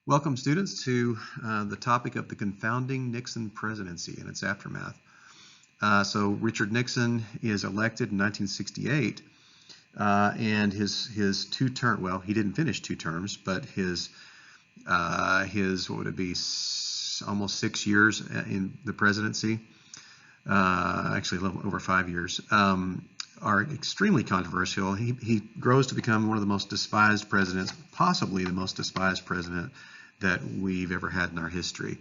Welcome, students, to the topic of the confounding Nixon presidency and its aftermath. So Richard Nixon is elected in 1968, and his two-term, well, he didn't finish two terms, but his what would it be, almost 6 years in the presidency, actually a little over 5 years, are extremely controversial. He grows to become one of the most despised presidents, possibly the most despised president that we've ever had in our history.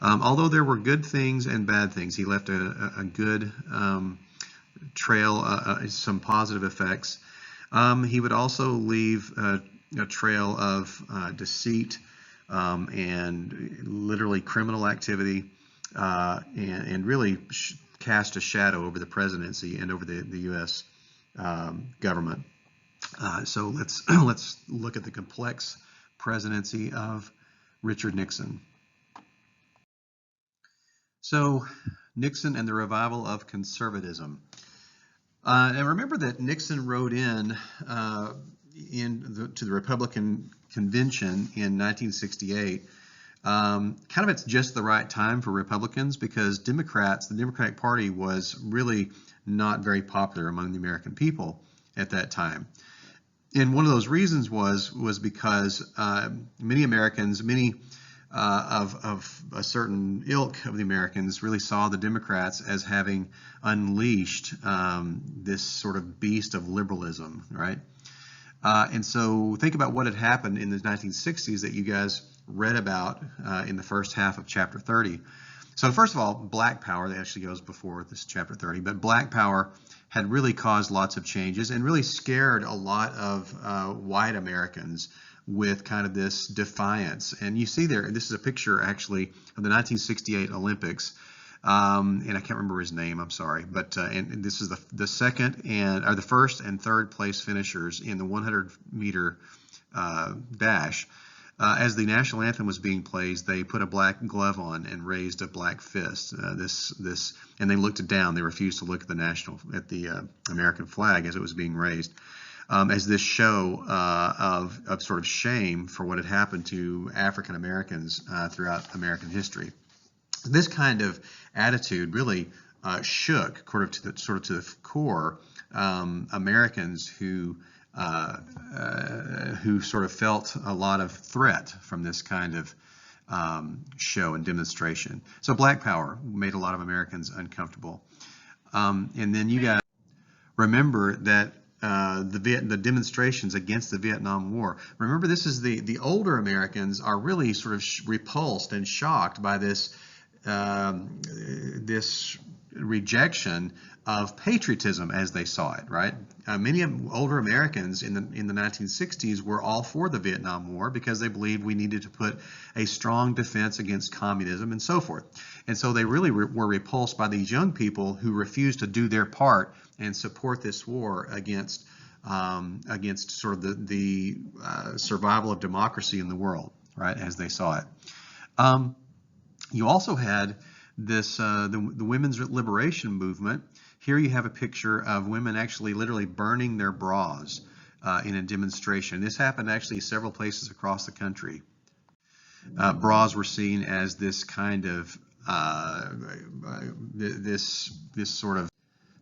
Although there were good things and bad things, he left a good trail, some positive effects. He would also leave a trail of deceit and literally criminal activity, and really cast a shadow over the presidency and over the U.S. Government. So let's look at the complex presidency of Richard Nixon. So Nixon and the revival of conservatism. And remember that Nixon wrote to the Republican convention in 1968. Kind of it's just the right time for Republicans, because the Democratic Party was really not very popular among the American people at that time. And one of those reasons was because many Americans, of a certain ilk of the Americans, really saw the Democrats as having unleashed this sort of beast of liberalism, right? And so think about what had happened in the 1960s that you guys read about in the first half of chapter 30. So first of all, Black Power, that actually goes before this chapter 30, but Black Power had really caused lots of changes and really scared a lot of white Americans with kind of this defiance. And you see there, this is a picture actually of the 1968 Olympics. And I can't remember his name, I'm sorry, but and this is the first and third place finishers in the 100-meter dash. As the national anthem was being played, they put a black glove on and raised a black fist. And they looked it down. They refused to look at the American flag as it was being raised, as this show of sort of shame for what had happened to African Americans throughout American history. This kind of attitude really shook sort of to the core Americans who sort of felt a lot of threat from this kind of show and demonstration. So Black Power made a lot of Americans uncomfortable. And then you guys remember that the demonstrations against the Vietnam War. Remember, this is the older Americans are really sort of repulsed and shocked by this rejection of patriotism as they saw it, right? Many older Americans in the 1960s were all for the Vietnam War because they believed we needed to put a strong defense against communism and so forth. And so they really were repulsed by these young people who refused to do their part and support this war against sort of the survival of democracy in the world, right, as they saw it. You also had this the women's liberation movement. Here you have a picture of women actually literally burning their bras in a demonstration. This happened actually several places across the country. Bras were seen as this kind of this sort of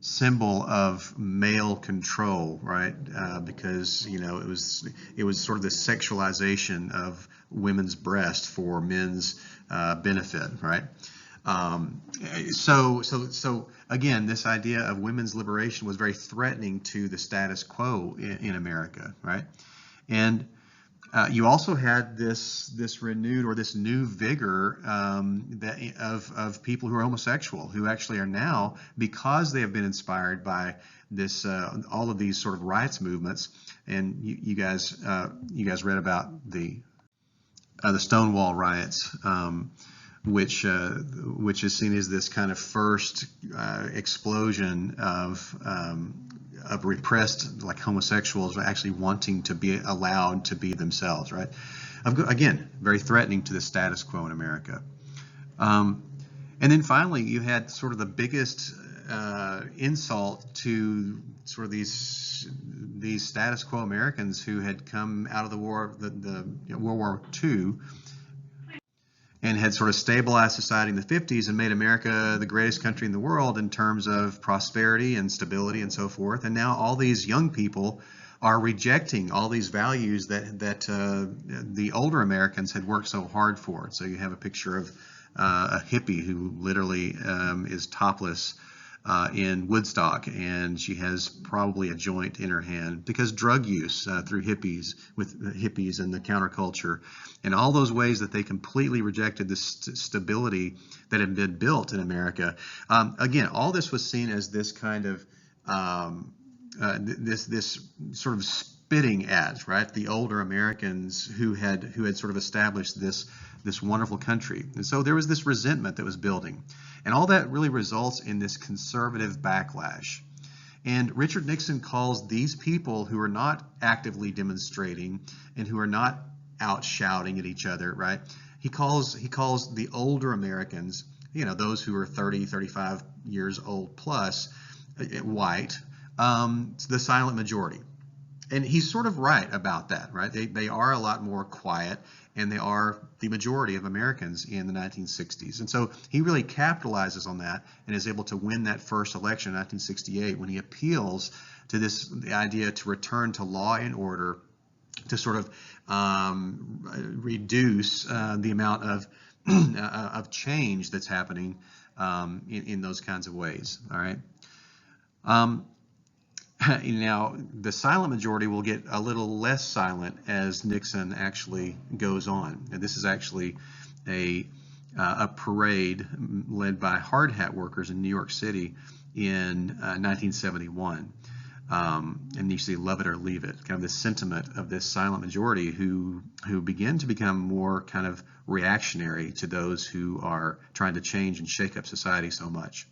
symbol of male control, right? Because it was sort of the sexualization of women's breast for men's benefit, right? So again, this idea of women's liberation was very threatening to the status quo in America, right? And you also had this renewed or this new vigor of people who are homosexual, who actually are now, because they have been inspired by this all of these sort of rights movements. And you guys read about the Stonewall riots. Which is seen as this kind of first explosion of repressed, like, homosexuals actually wanting to be allowed to be themselves, right? Again, very threatening to the status quo in America. And then finally, you had sort of the biggest insult to sort of these status quo Americans who had come out of the war, World War II. and had sort of stabilized society in the 50s and made America the greatest country in the world in terms of prosperity and stability and so forth. And now all these young people are rejecting all these values that the older Americans had worked so hard for. So you have a picture of a hippie who literally is topless in Woodstock, and she has probably a joint in her hand because drug use through hippies, with hippies and the counterculture, and all those ways that they completely rejected the stability that had been built in America. Again, all this was seen as this kind of this sort of spitting at, right, the older Americans who had sort of established this wonderful country. And so there was this resentment that was building. And all that really results in this conservative backlash. And Richard Nixon calls these people who are not actively demonstrating and who are not out shouting at each other, right? He calls the older Americans, you know, those who are 30, 35 years old plus, white, the silent majority. And he's sort of right about that, right? They are a lot more quiet, and they are the majority of Americans in the 1960s. And so he really capitalizes on that and is able to win that first election in 1968 when he appeals to the idea to return to law and order, to sort of reduce the amount of change that's happening in those kinds of ways. All right. Now, the silent majority will get a little less silent as Nixon actually goes on. And this is actually a parade led by hard hat workers in New York City in 1971. And you see, love it or leave it, kind of the sentiment of this silent majority who begin to become more kind of reactionary to those who are trying to change and shake up society so much.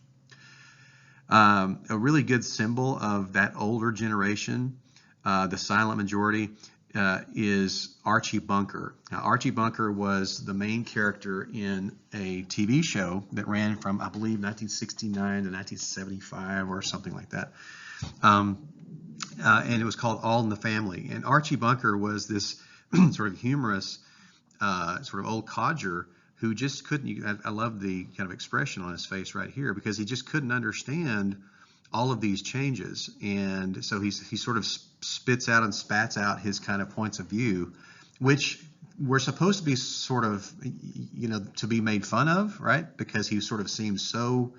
A really good symbol of that older generation, the silent majority, is Archie Bunker. Now, Archie Bunker was the main character in a TV show that ran from, I believe, 1969 to 1975 or something like that. And it was called All in the Family. And Archie Bunker was this sort of humorous, sort of old codger who just couldn't, I love the kind of expression on his face right here, because he just couldn't understand all of these changes. And so he sort of spits out and spats out his kind of points of view, which were supposed to be sort of, you know, to be made fun of, right? Because he sort of seems so,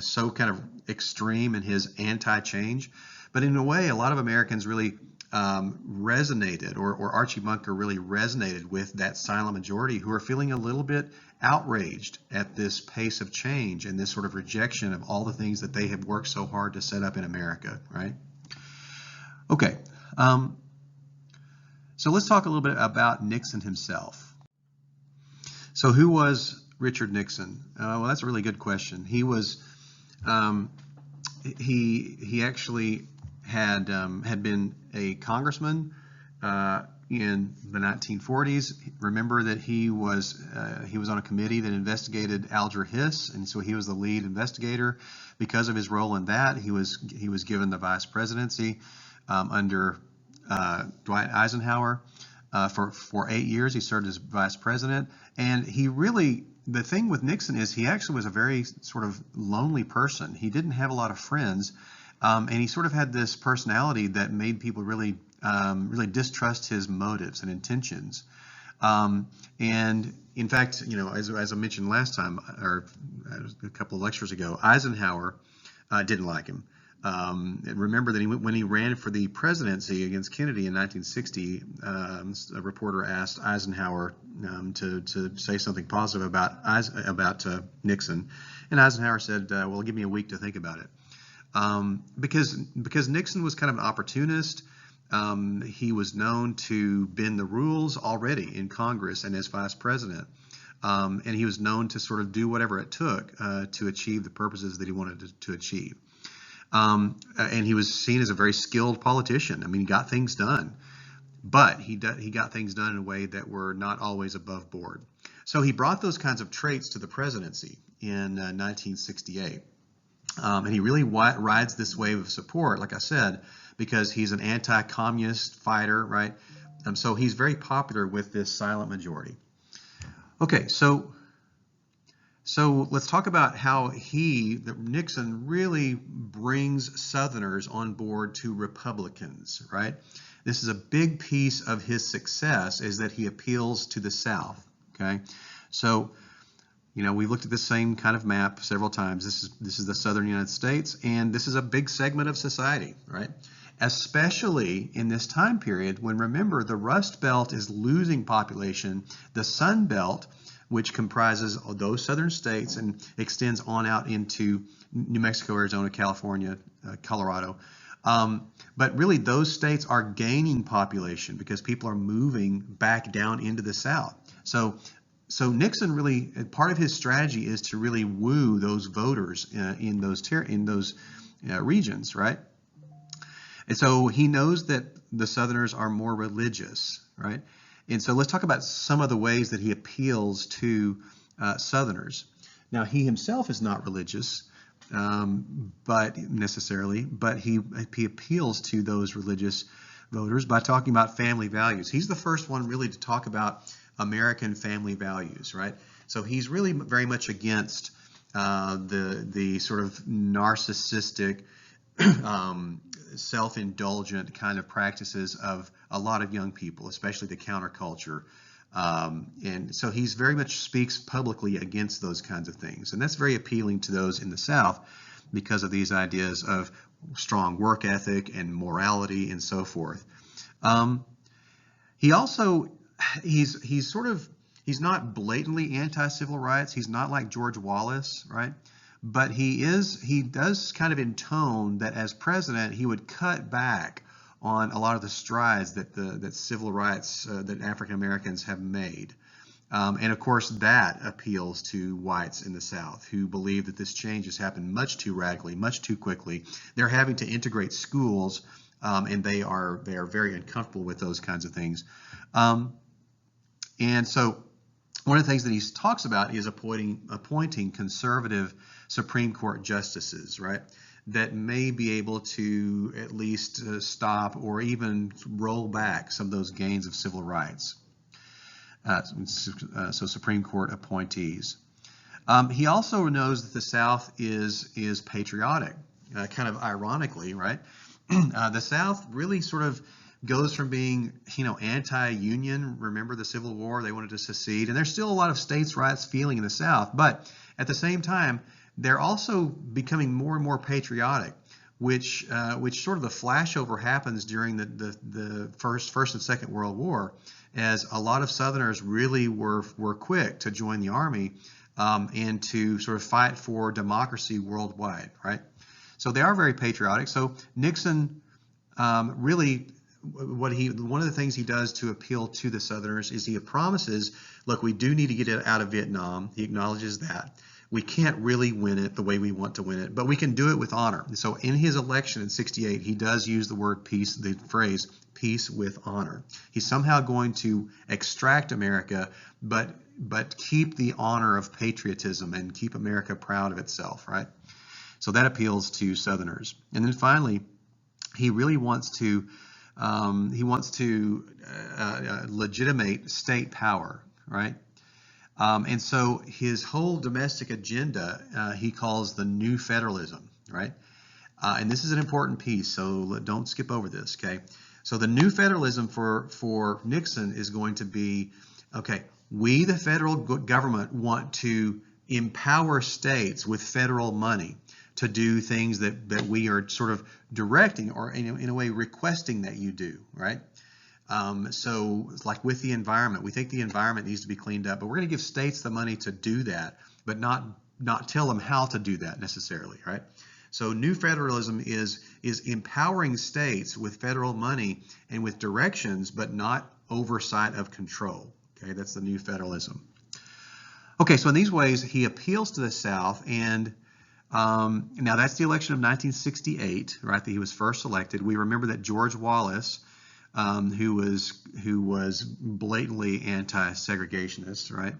so kind of extreme in his anti-change. But in a way, a lot of Americans really resonated, or Archie Bunker really resonated with that silent majority who are feeling a little bit outraged at this pace of change and this sort of rejection of all the things that they have worked so hard to set up in America, right? Okay, so let's talk a little bit about Nixon himself. So who was Richard Nixon? Well, that's a really good question. He was, he actually had been a congressman in the 1940s. Remember that he was on a committee that investigated Alger Hiss, and so he was the lead investigator. Because of his role in that, he was given the vice presidency under Dwight Eisenhower. For 8 years, he served as vice president, and he really, the thing with Nixon is he actually was a very sort of lonely person. He didn't have a lot of friends. And he sort of had this personality that made people really, really distrust his motives and intentions. And in fact, you know, as I mentioned last time, or a couple of lectures ago, Eisenhower didn't like him. Remember that when he ran for the presidency against Kennedy in 1960, a reporter asked Eisenhower to say something positive about Nixon, and Eisenhower said, "Well, give me a week to think about it." Because Nixon was kind of an opportunist. He was known to bend the rules already in Congress and as vice president. And he was known to sort of do whatever it took to achieve the purposes that he wanted to achieve. And he was seen as a very skilled politician. I mean, he got things done, but he got things done in a way that were not always above board. So he brought those kinds of traits to the presidency in 1968. And he really rides this wave of support, like I said, because he's an anti-communist fighter, right? So he's very popular with this silent majority. Okay, so let's talk about how Nixon really brings Southerners on board to Republicans, right? This is a big piece of his success, is that he appeals to the South, okay? So, we looked at the same kind of map several times. This is the Southern United States, and this is a big segment of society, right? Especially in this time period when, remember, the Rust Belt is losing population. The Sun Belt, which comprises those southern states and extends on out into New Mexico, Arizona, California, Colorado. But really, those states are gaining population because people are moving back down into the South. So Nixon really, part of his strategy is to really woo those voters in those regions, right? And so he knows that the Southerners are more religious, right? And so let's talk about some of the ways that he appeals to Southerners. Now, he himself is not religious, but he appeals to those religious voters by talking about family values. He's the first one really to talk about American family values, right? So he's really very much against the sort of narcissistic, self-indulgent kind of practices of a lot of young people, especially the counterculture. And so he's very much speaks publicly against those kinds of things. And that's very appealing to those in the South because of these ideas of strong work ethic and morality and so forth. He also, he's not blatantly anti-civil rights. He's not like George Wallace, right? But he does kind of intone that as president, he would cut back on a lot of the strides that civil rights that African Americans have made. And of course, that appeals to whites in the South who believe that this change has happened much too radically, much too quickly. They're having to integrate schools, and they are very uncomfortable with those kinds of things. And so one of the things that he talks about is appointing conservative Supreme Court justices, right, that may be able to at least stop or even roll back some of those gains of civil rights. So Supreme Court appointees. He also knows that the South is patriotic, kind of ironically, right? The South really sort of goes from being, anti-union. Remember the Civil War? They wanted to secede, and there's still a lot of states' rights feeling in the South. But at the same time, they're also becoming more and more patriotic, which sort of the flashover happens during the First and Second World War, as a lot of Southerners really were quick to join the army and to sort of fight for democracy worldwide, right? So they are very patriotic. So Nixon really, one of the things he does to appeal to the Southerners is he promises, look, we do need to get it out of Vietnam. He acknowledges that. We can't really win it the way we want to win it, but we can do it with honor. So in his election in '68, he does use the word peace, the phrase peace with honor. He's somehow going to extract America, but keep the honor of patriotism and keep America proud of itself, right? So that appeals to Southerners. And then finally, he really wants to legitimate state power, right? And so his whole domestic agenda he calls the new federalism, right? And this is an important piece, so don't skip over this, okay? So the new federalism for Nixon is going to be, okay, we, the federal government, want to empower states with federal money to do things that we are sort of directing or in a way requesting that you do, right? So like with the environment, we think the environment needs to be cleaned up, but we're going to give states the money to do that, but not tell them how to do that necessarily, right? So new federalism is empowering states with federal money and with directions, but not oversight of control. Okay, that's the new federalism. Okay, so in these ways, he appeals to the South, and now that's the election of 1968, right? That he was first elected. We remember that George Wallace, who was blatantly anti-segregationist, right?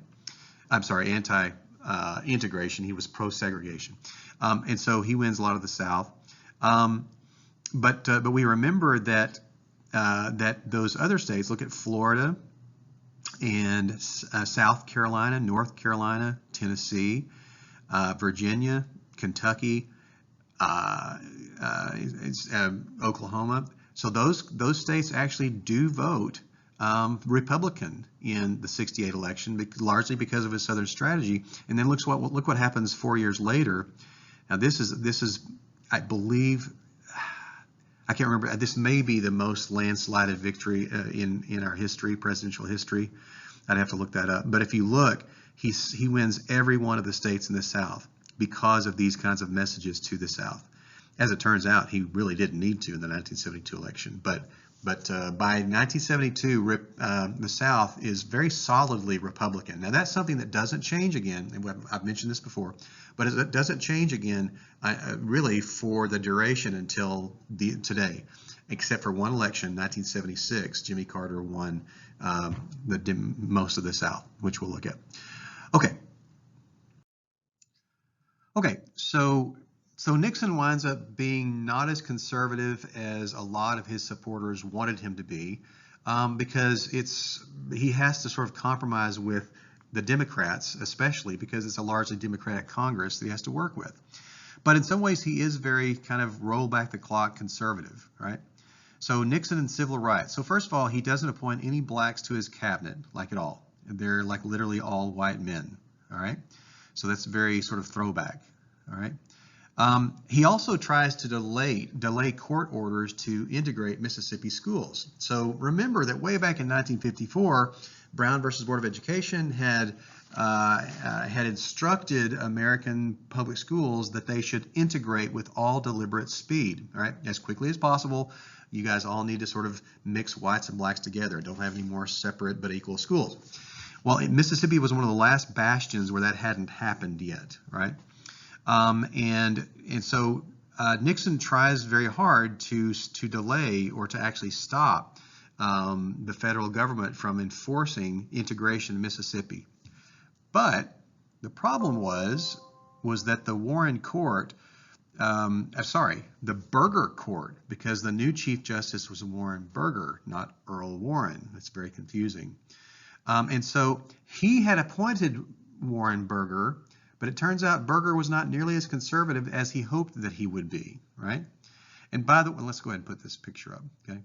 I'm sorry, anti-integration. He was pro-segregation, and so he wins a lot of the South. But we remember that that those other states, look at Florida and South Carolina, North Carolina, Tennessee, Virginia, Kentucky, Oklahoma. So those states actually do vote Republican in the '68 election, largely because of his Southern strategy. And then look what happens 4 years later. Now this is I believe, I can't remember. This may be the most landslided victory in our history, presidential history. I'd have to look that up. But if you look, he wins every one of the states in the South because of these kinds of messages to the South. As it turns out, he really didn't need to in the 1972 election. But by 1972, the South is very solidly Republican. Now that's something that doesn't change again. And I've mentioned this before, but it doesn't change again really for the duration until today, except for one election, 1976. Jimmy Carter won most of the South, which we'll look at. Okay, so Nixon winds up being not as conservative as a lot of his supporters wanted him to be, because he has to sort of compromise with the Democrats, especially because it's a largely Democratic Congress that he has to work with. But in some ways, he is very kind of roll back the clock conservative, right? So Nixon and civil rights. So first of all, he doesn't appoint any blacks to his cabinet, like at all. They're like literally all white men, all right? So that's very sort of throwback, all right? He also tries to delay court orders to integrate Mississippi schools. So remember that way back in 1954, Brown versus Board of Education had instructed American public schools that they should integrate with all deliberate speed, all right, as quickly as possible. You guys all need to sort of mix whites and blacks together. Don't have any more separate but equal schools. Well, Mississippi was one of the last bastions where that hadn't happened yet, right? And so Nixon tries very hard to delay or to actually stop the federal government from enforcing integration in Mississippi. But the problem was that the Warren Court, the Burger Court, because the new Chief Justice was Warren Burger, not Earl Warren. That's very confusing. And so he had appointed Warren Burger, but it turns out Burger was not nearly as conservative as he hoped that he would be, right? And by the way, let's go ahead and put this picture up, okay?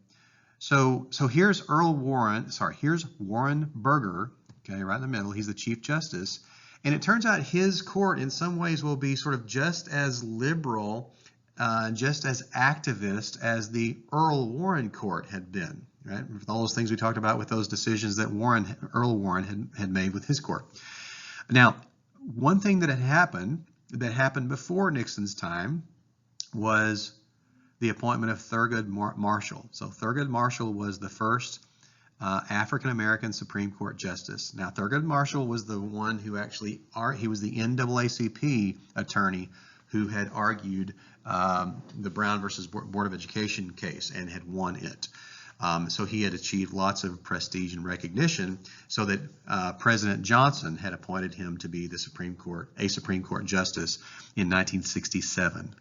So here's here's Warren Burger, okay, right in the middle. He's the Chief Justice. And it turns out his court in some ways will be sort of just as liberal, just as activist as the Earl Warren court had been, right? With all those things we talked about with those decisions that Earl Warren had made with his court. Now, one thing that happened before Nixon's time was the appointment of Thurgood Marshall. So Thurgood Marshall was the first African-American Supreme Court justice. Now, Thurgood Marshall was the one who actually, he was the NAACP attorney who had argued the Brown versus Board of Education case and had won it. So he had achieved lots of prestige and recognition, so that President Johnson had appointed him to be a Supreme Court justice in 1967.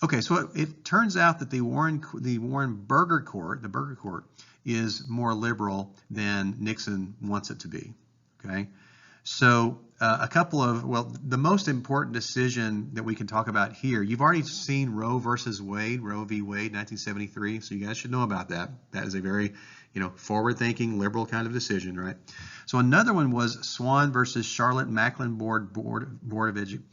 Okay, so it turns out that the Warren Burger Court, is more liberal than Nixon wants it to be. Okay, so the most important decision that we can talk about here, you've already seen Roe versus Wade, Roe v. Wade, 1973. So you guys should know about that. That is a very, forward-thinking, liberal kind of decision, right? So another one was Swan versus Charlotte Mecklenburg Board of Education.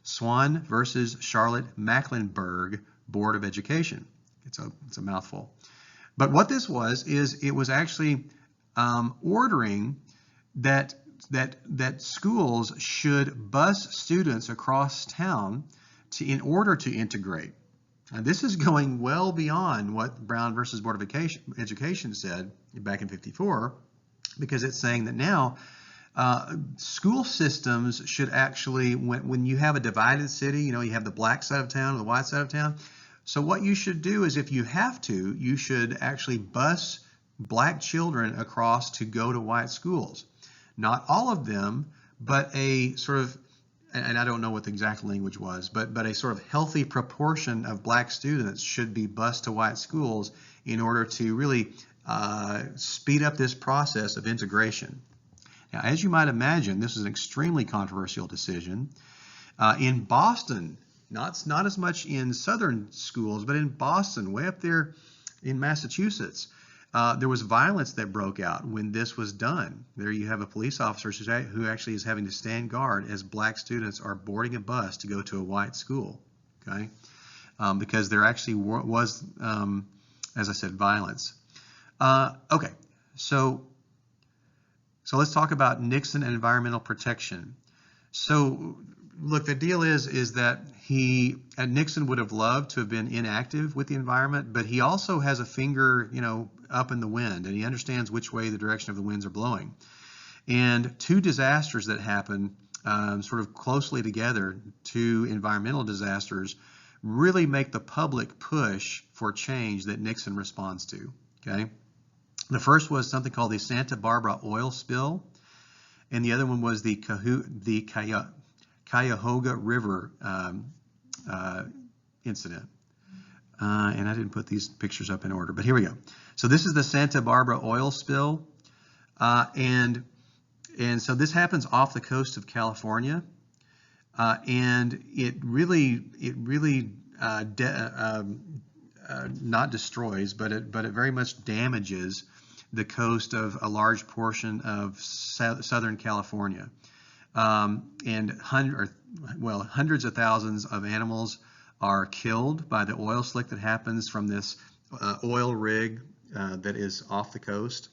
Swan versus Charlotte Mecklenburg Board of Education. It's a mouthful. But what this is it was actually ordering that schools should bus students across town in order to integrate. And this is going well beyond what Brown versus Board of Education said back in '54, because it's saying that now school systems should actually, when you have a divided city, you have the black side of town and the white side of town. So what you should do is, if you have to, you should actually bus black children across to go to white schools. Not all of them, but a and I don't know what the exact language was, but a sort of healthy proportion of black students should be bused to white schools in order to really speed up this process of integration. Now, as you might imagine, this is an extremely controversial decision. In Boston, not as much in southern schools, but in Boston, way up there in Massachusetts, there was violence that broke out when this was done. There you have a police officer who actually is having to stand guard as black students are boarding a bus to go to a white school, okay? Because there actually was, as I said, violence. Okay, so let's talk about Nixon and environmental protection. So look, the deal is that Nixon would have loved to have been inactive with the environment, but he also has a finger, up in the wind, and he understands which way the direction of the winds are blowing. And two disasters that happen sort of closely together, two environmental disasters, really make the public push for change that Nixon responds to. Okay, the first was something called the Santa Barbara oil spill, and the other one was the Cuyahoga River incident. And I didn't put these pictures up in order, but here we go. So this is the Santa Barbara oil spill, and so this happens off the coast of California, and it really not destroys, but it very much damages the coast of a large portion of Southern California, and hundreds of thousands of animals are killed by the oil slick that happens from this oil rig that is off the coast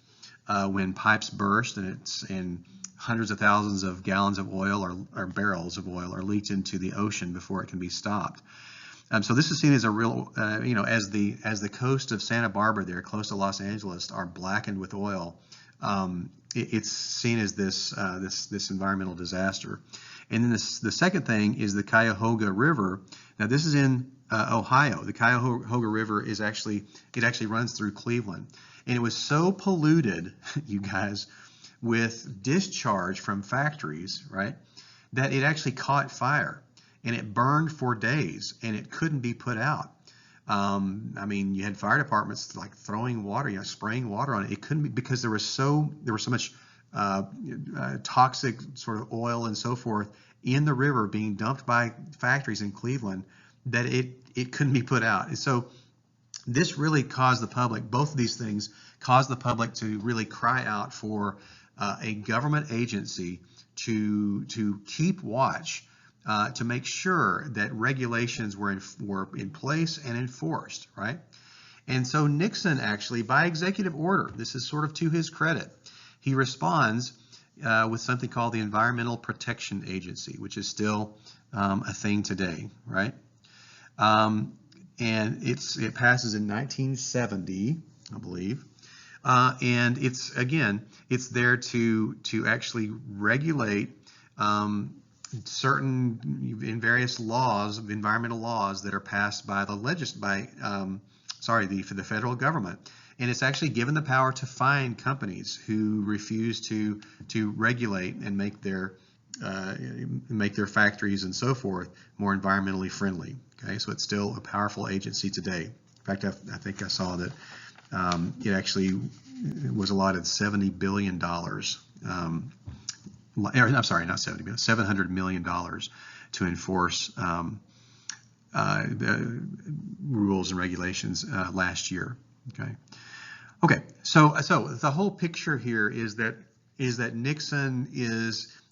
when pipes burst, and hundreds of thousands of gallons of oil or barrels of oil are leaked into the ocean before it can be stopped. So this is seen as a real, as the coast of Santa Barbara there, close to Los Angeles, are blackened with oil. It's seen as this environmental disaster. And then the second thing is the Cuyahoga River. Now this is in Ohio. The Cuyahoga River actually runs through Cleveland, and it was so polluted, you guys, with discharge from factories, right, that it actually caught fire, and it burned for days, and it couldn't be put out. I mean, you had fire departments like throwing water, spraying water on it. It couldn't be, because there was so much toxic sort of oil and so forth in the river being dumped by factories in Cleveland that it couldn't be put out. And so this really caused the public, both of these things caused the public to really cry out for a government agency to keep watch, to make sure that regulations were in place and enforced, right? And so Nixon actually, by executive order, this is sort of to his credit, he responds with something called the Environmental Protection Agency, which is still a thing today, right? And it passes in 1970, I believe. And it's there to actually regulate certain in various laws, environmental laws that are passed by the federal government. And it's actually given the power to fine companies who refuse to regulate and make their factories and so forth more environmentally friendly. Okay, so it's still a powerful agency today. In fact, I think I saw that it actually was allotted $70 billion. I'm sorry, not 70 billion, $700 million to enforce the rules and regulations last year. Okay. So the whole picture here is that Nixon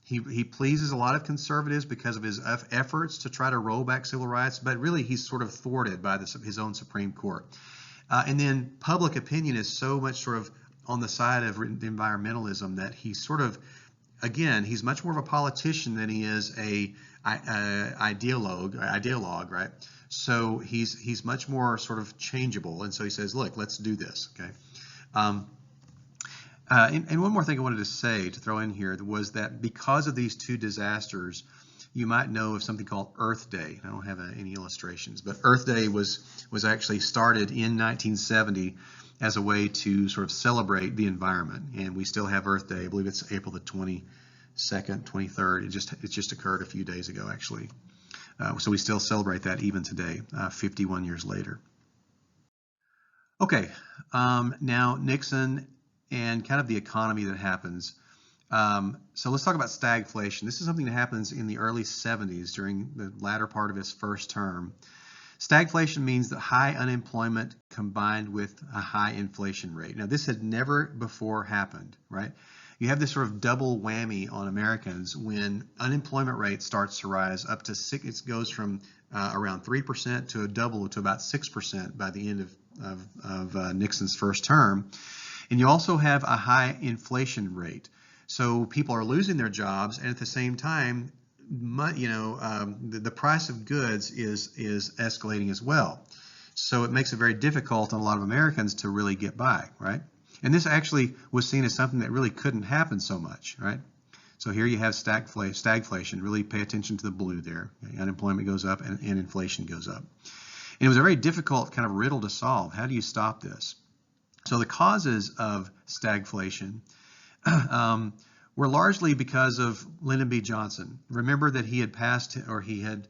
he pleases a lot of conservatives because of his efforts to try to roll back civil rights, but really he's sort of thwarted by his own Supreme Court. And then public opinion is so much sort of on the side of environmentalism that he's sort of, again, he's much more of a politician than he is a ideologue, right? So he's much more sort of changeable, and so he says, look, let's do this, okay? And one more thing I wanted to say, to throw in here, was that because of these two disasters, you might know of something called Earth Day. I don't have any illustrations, but Earth Day was actually started in 1970 as a way to sort of celebrate the environment, and we still have Earth Day. I believe it's April the 22nd, 23rd. It just occurred a few days ago, actually. So we still celebrate that even today, 51 years later. Okay, now Nixon and kind of the economy that happens. So let's talk about stagflation. This is something that happens in the early 70s during the latter part of his first term. Stagflation means that high unemployment combined with a high inflation rate. Now, this had never before happened, right? You have this sort of double whammy on Americans when unemployment rate starts to rise up to it goes from around 3% to a double to about 6% by the end of Nixon's first term. And you also have a high inflation rate. So people are losing their jobs, and at the same time, the price of goods is escalating as well. So it makes it very difficult on a lot of Americans to really get by, right? And this actually was seen as something that really couldn't happen so much, right? So here you have stagflation. Really pay attention to the blue there. Okay? Unemployment goes up and inflation goes up. And it was a very difficult kind of riddle to solve. How do you stop this? So the causes of stagflation were largely because of Lyndon B. Johnson. Remember that he had passed, or he had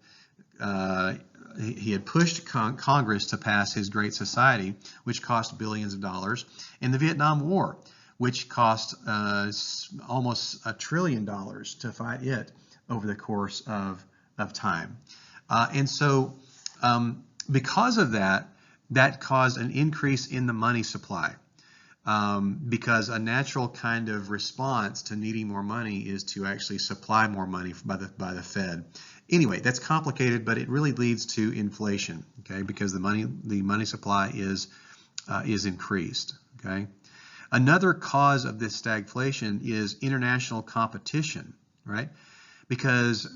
pushed Congress to pass his Great Society, which cost billions of dollars, and the Vietnam War, which cost almost $1 trillion to fight it over the course of time. And so because of that, that caused an increase in the money supply. Because a natural kind of response to needing more money is to actually supply more money by the Fed. Anyway, that's complicated, but it really leads to inflation, okay? Because the money supply is increased, okay? Another cause of this stagflation is international competition, right? Because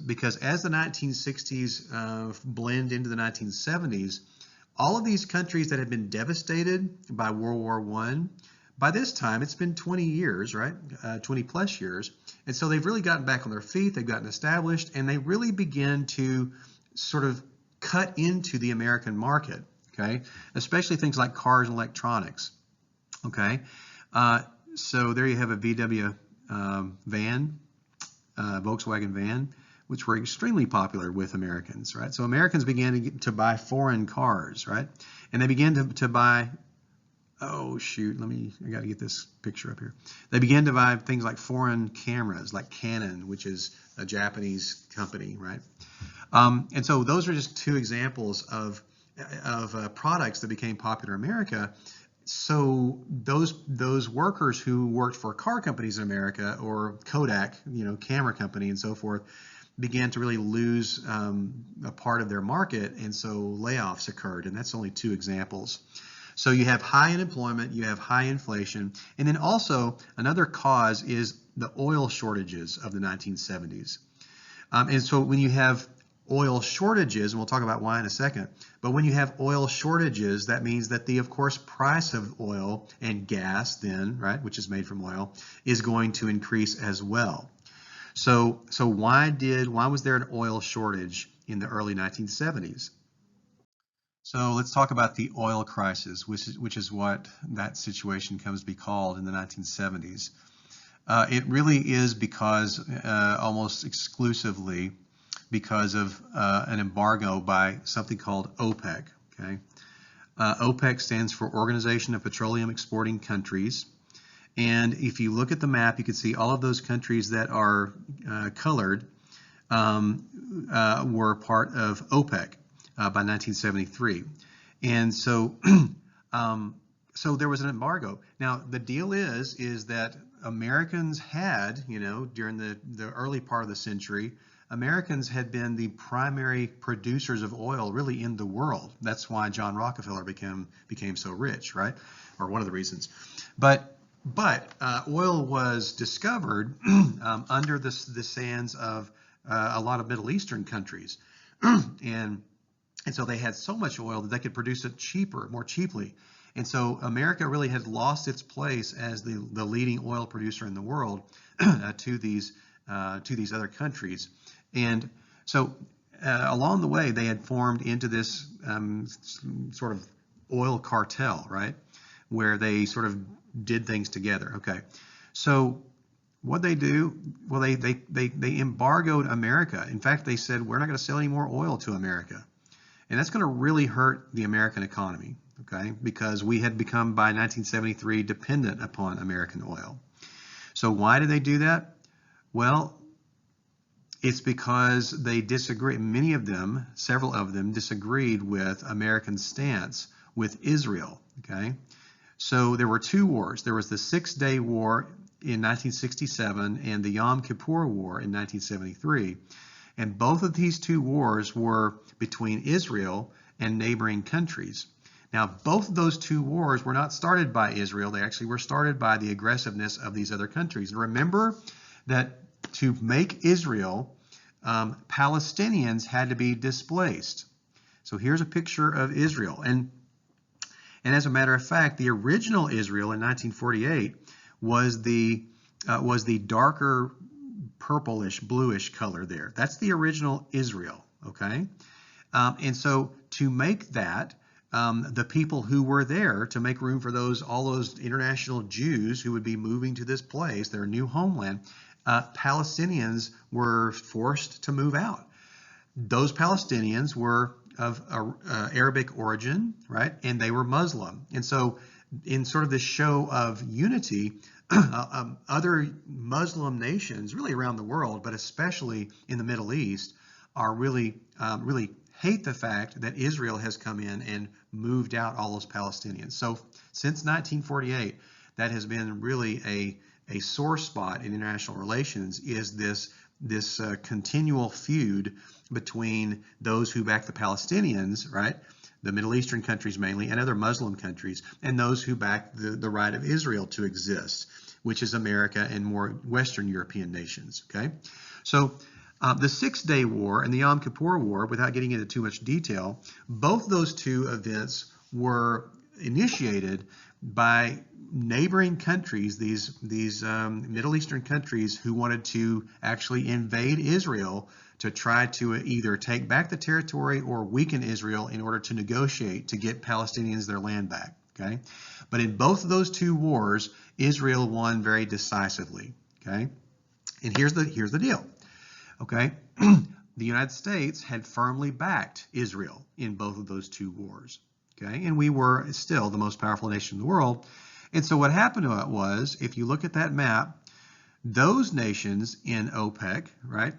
as the 1960s blend into the 1970s, all of these countries that had been devastated by World War I, by this time, it's been 20 years, right? 20 plus years. And so they've really gotten back on their feet, they've gotten established, and they really begin to sort of cut into the American market, okay? Especially things like cars and electronics, okay? So there you have a VW van, Volkswagen van, which were extremely popular with Americans, right? So Americans began to buy foreign cars, right? And they began to buy, oh shoot, I got to get this picture up here. They began to buy things like foreign cameras, like Canon, which is a Japanese company, right? And so those are just two examples of products that became popular in America. So those workers who worked for car companies in America, or Kodak, camera company and so forth, began to really lose a part of their market, and so layoffs occurred, and that's only two examples. So you have high unemployment, you have high inflation, and then also another cause is the oil shortages of the 1970s. And so when you have oil shortages, and we'll talk about why in a second, but when you have oil shortages, that means that of course, price of oil and gas then, right, which is made from oil, is going to increase as well. So why was there an oil shortage in the early 1970s? So let's talk about the oil crisis, which is what that situation comes to be called in the 1970s. It really is because, almost exclusively, because of an embargo by something called OPEC. Okay, OPEC stands for Organization of Petroleum Exporting Countries. And if you look at the map, you can see all of those countries that are colored were part of OPEC by 1973. And so, so there was an embargo. Now, the deal is that Americans had, during the early part of the century, Americans had been the primary producers of oil really in the world. That's why John Rockefeller became so rich, right? Or one of the reasons. But oil was discovered under the sands of a lot of Middle Eastern countries, and so they had so much oil that they could produce it more cheaply. And so America really had lost its place as the leading oil producer in the world to these other countries. And so along the way, they had formed into this sort of oil cartel, right, where they sort of did things together. Okay, so what they do? Well, they embargoed America. In fact, they said, we're not going to sell any more oil to America. And that's going to really hurt the American economy, okay? Because we had become, by 1973, dependent upon American oil. So why did they do that? Well, it's because they disagree. Many of them, several of them, disagreed with American stance with Israel, okay? So there were two wars. There was the Six-Day War in 1967 and the Yom Kippur War in 1973. And both of these two wars were between Israel and neighboring countries. Now, both of those two wars were not started by Israel. They actually were started by the aggressiveness of these other countries. And remember that to make Israel, Palestinians had to be displaced. So here's a picture of Israel. And as a matter of fact, the original Israel in 1948 was the darker purplish, bluish color there. That's the original Israel, okay? And so to make that, the people who were there, to make room for all those international Jews who would be moving to this place, their new homeland, Palestinians were forced to move out. Those Palestinians were of Arabic origin, right? And they were Muslim. And so in sort of this show of unity, other Muslim nations, really around the world, but especially in the Middle East, are really hate the fact that Israel has come in and moved out all those Palestinians. So since 1948, that has been really a sore spot in international relations, is this continual feud between those who back the Palestinians, right, the Middle Eastern countries mainly, and other Muslim countries, and those who back the right of Israel to exist, which is America and more Western European nations, okay? So the Six-Day War and the Yom Kippur War, without getting into too much detail, both those two events were initiated by neighboring countries, these Middle Eastern countries who wanted to actually invade Israel to try to either take back the territory or weaken Israel in order to negotiate to get Palestinians their land back, okay? But in both of those two wars, Israel won very decisively, okay? And here's the deal, okay? The United States had firmly backed Israel in both of those two wars, okay? And we were still the most powerful nation in the world. And so what happened to it was, if you look at that map, those nations in OPEC, right,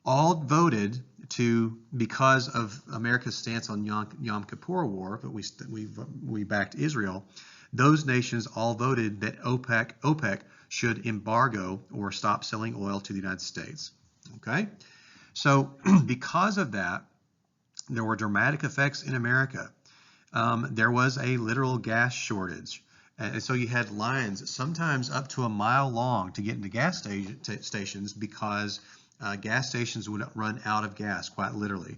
all voted to, because of America's stance on Yom Kippur War, but we backed Israel, those nations all voted that OPEC should embargo or stop selling oil to the United States, okay? So because of that, there were dramatic effects in America. There was a literal gas shortage. And so you had lines sometimes up to a mile long to get into gas stations because gas stations would run out of gas, quite literally.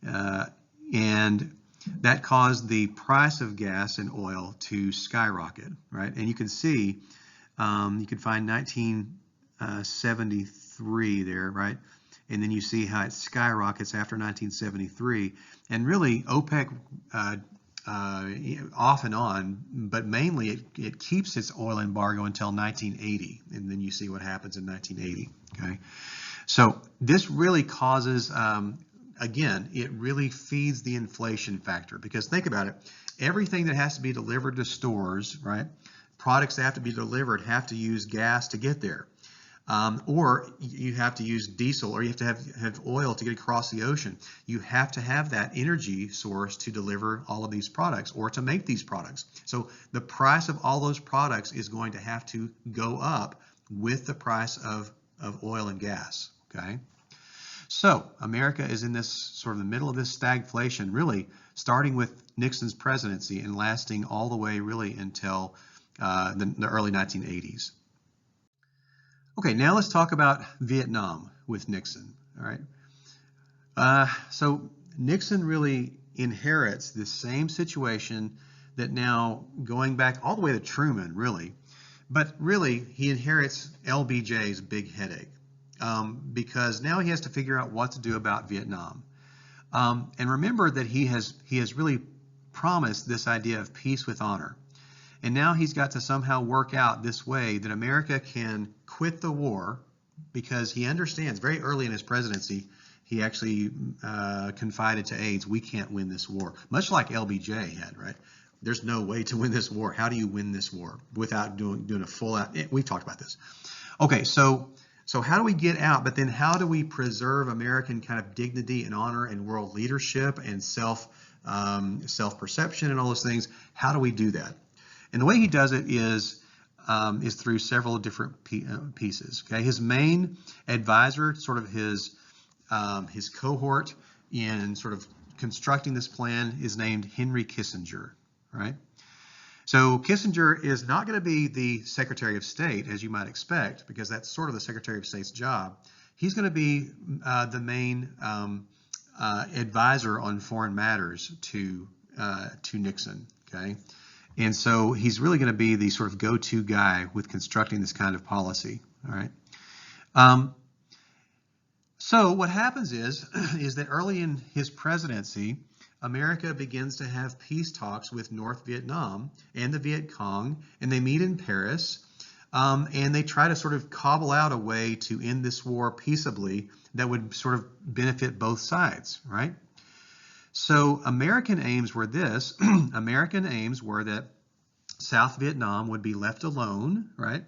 And that caused the price of gas and oil to skyrocket, right? And you can see, you can find 1973 there, right? And then you see how it skyrockets after 1973. And really, OPEC off and on, but mainly it keeps its oil embargo until 1980, and then you see what happens in 1980, okay? So this really causes, again, it really feeds the inflation factor, because think about it, everything that has to be delivered to stores, right, products that have to be delivered have to use gas to get there. Or you have to use diesel, or you have to have oil to get across the ocean. You have to have that energy source to deliver all of these products or to make these products. So the price of all those products is going to have to go up with the price of oil and gas, okay? So America is in this sort of the middle of this stagflation, really starting with Nixon's presidency and lasting all the way really until the early 1980s. Okay, now let's talk about Vietnam with Nixon, all right? So Nixon really inherits this same situation that now, going back all the way to Truman, really, but really he inherits LBJ's big headache because now he has to figure out what to do about Vietnam. And remember that he has really promised this idea of peace with honor. And now he's got to somehow work out this way that America can quit the war, because he understands very early in his presidency, he actually confided to aides, we can't win this war. Much like LBJ had, right? There's no way to win this war. How do you win this war without doing a full out? We've talked about this. Okay, so how do we get out? But then how do we preserve American kind of dignity and honor and world leadership and self-perception and all those things? How do we do that? And the way he does it is through several different pieces. Okay, his main advisor, sort of his cohort in sort of constructing this plan, is named Henry Kissinger. Right? So Kissinger is not going to be the Secretary of State, as you might expect, because that's sort of the Secretary of State's job. He's going to be the main advisor on foreign matters to Nixon. Okay, and so he's really going to be the sort of go-to guy with constructing this kind of policy. All right. So what happens is that early in his presidency, America begins to have peace talks with North Vietnam and the Viet Cong, and they meet in Paris, and they try to sort of cobble out a way to end this war peaceably that would sort of benefit both sides, right? So American aims were this. American aims were that South Vietnam would be left alone, right?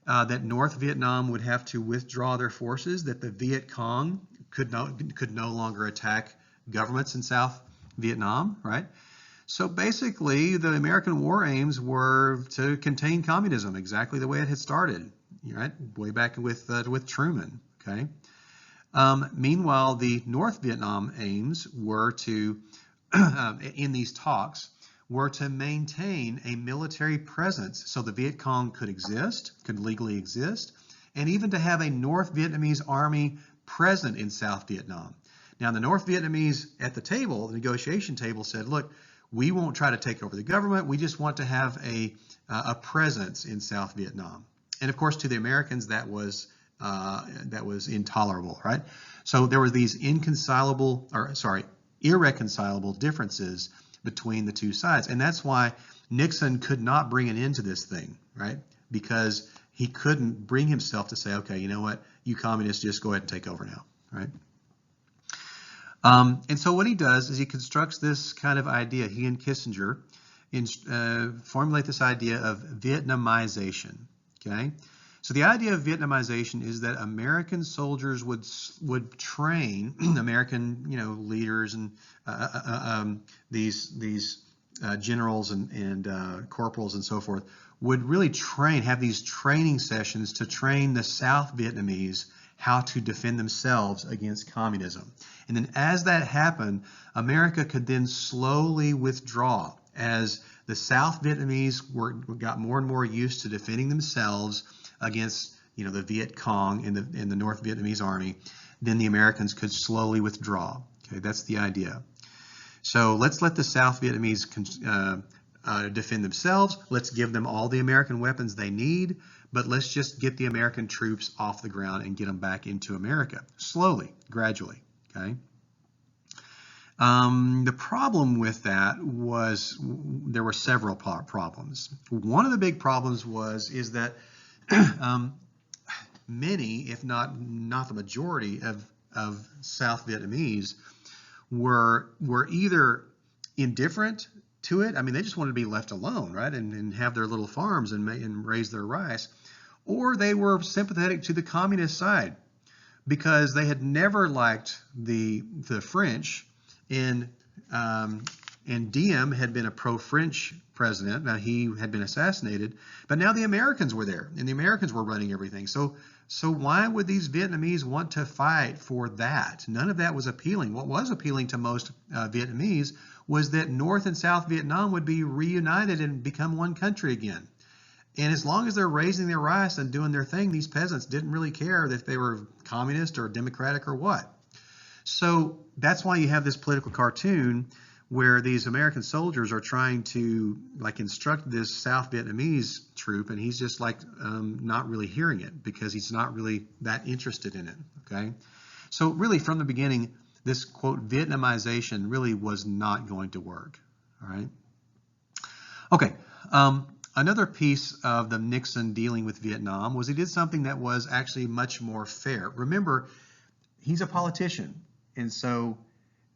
That North Vietnam would have to withdraw their forces, that the Viet Cong could no longer attack governments in South Vietnam, right? So basically, the American war aims were to contain communism, exactly the way it had started, right? Way back with Truman, okay? Meanwhile, the North Vietnam aims were to, in these talks, were to maintain a military presence so the Viet Cong could exist, could legally exist, and even to have a North Vietnamese army present in South Vietnam. Now, the North Vietnamese at the table, the negotiation table, said, look, we won't try to take over the government. We just want to have a presence in South Vietnam. And of course, to the Americans, that was intolerable, right? So there were these irreconcilable differences between the two sides. And that's why Nixon could not bring an end to this thing, right? Because he couldn't bring himself to say, okay, you know what, you communists just go ahead and take over now, right? And so what he does is he constructs this kind of idea. He and Kissinger formulate this idea of Vietnamization. Okay, so the idea of Vietnamization is that American soldiers would train American, leaders and these generals and corporals and so forth would really have these training sessions to train the South Vietnamese how to defend themselves against communism. And then as that happened, America could then slowly withdraw as the South Vietnamese got more and more used to defending themselves against, the Viet Cong and the North Vietnamese army. Then the Americans could slowly withdraw. Okay, that's the idea. So let's let the South Vietnamese defend themselves. Let's give them all the American weapons they need, but let's just get the American troops off the ground and get them back into America, slowly, gradually. Okay. The problem with that was there were several problems. One of the big problems is that many, if not the majority of South Vietnamese were either indifferent to it. I mean, they just wanted to be left alone, right, and have their little farms and raise their rice, or they were sympathetic to the communist side because they had never liked the French, and Diem had been a pro-French president. Now he had been assassinated, but now the Americans were there, and the Americans were running everything. So why would these Vietnamese want to fight for that? None of that was appealing. What was appealing to most Vietnamese was that North and South Vietnam would be reunited and become one country again. And as long as they're raising their rice and doing their thing, these peasants didn't really care if they were communist or democratic or what. So that's why you have this political cartoon where these American soldiers are trying to instruct this South Vietnamese troop, and he's just not really hearing it because he's not really that interested in it. Okay, so really from the beginning, this quote Vietnamization really was not going to work. All right. Okay. Another piece of the Nixon dealing with Vietnam was he did something that was actually much more fair. Remember, he's a politician, and so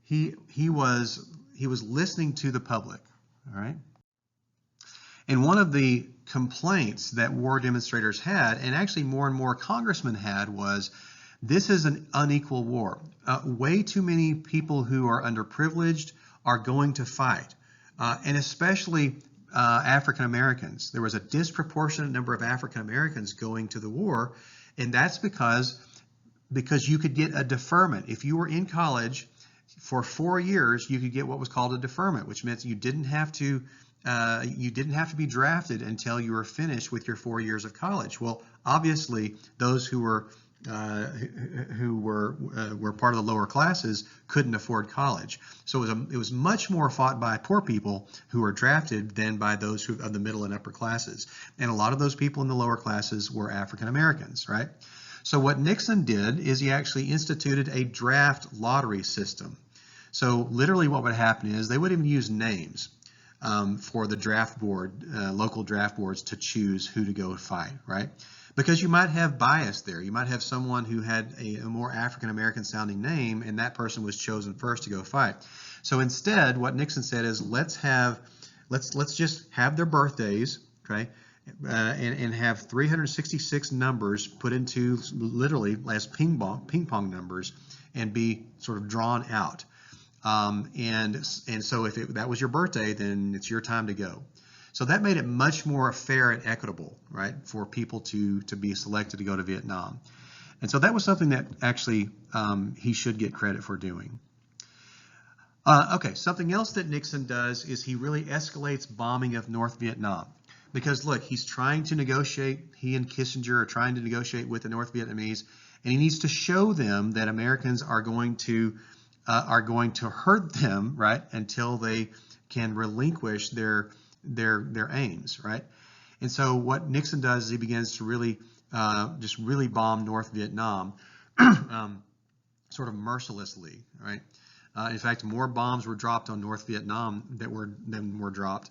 he was listening to the public, all right? And one of the complaints that war demonstrators had, and actually more and more congressmen had, was this is an unequal war. Way too many people who are underprivileged are going to fight, and especially African Americans. There was a disproportionate number of African Americans going to the war, and that's because you could get a deferment. If you were in college for 4 years, you could get what was called a deferment, which meant you didn't have to be drafted until you were finished with your 4 years of college. Well, obviously, those who were part of the lower classes couldn't afford college. So it was much more fought by poor people who were drafted than by those who of the middle and upper classes. And a lot of those people in the lower classes were African Americans, right? So what Nixon did is he actually instituted a draft lottery system. So literally what would happen is they wouldn't even use names for the draft board, local draft boards, to choose who to go fight, right? Because you might have bias there. You might have someone who had a more African American sounding name, and that person was chosen first to go fight. So instead, what Nixon said is let's just have their birthdays, okay, and have 366 numbers put into literally as ping pong numbers and be sort of drawn out. And so if that was your birthday, then it's your time to go. So that made it much more fair and equitable, right, for people to be selected to go to Vietnam. And so that was something that actually he should get credit for doing. Okay, something else that Nixon does is he really escalates bombing of North Vietnam. Because look, he's trying to negotiate, he and Kissinger are trying to negotiate with the North Vietnamese, and he needs to show them that Americans are going to hurt them, right, until they can relinquish their aims, right? And so what Nixon does is he begins to really just really bomb North Vietnam sort of mercilessly, right? In fact, more bombs were dropped on North Vietnam than were dropped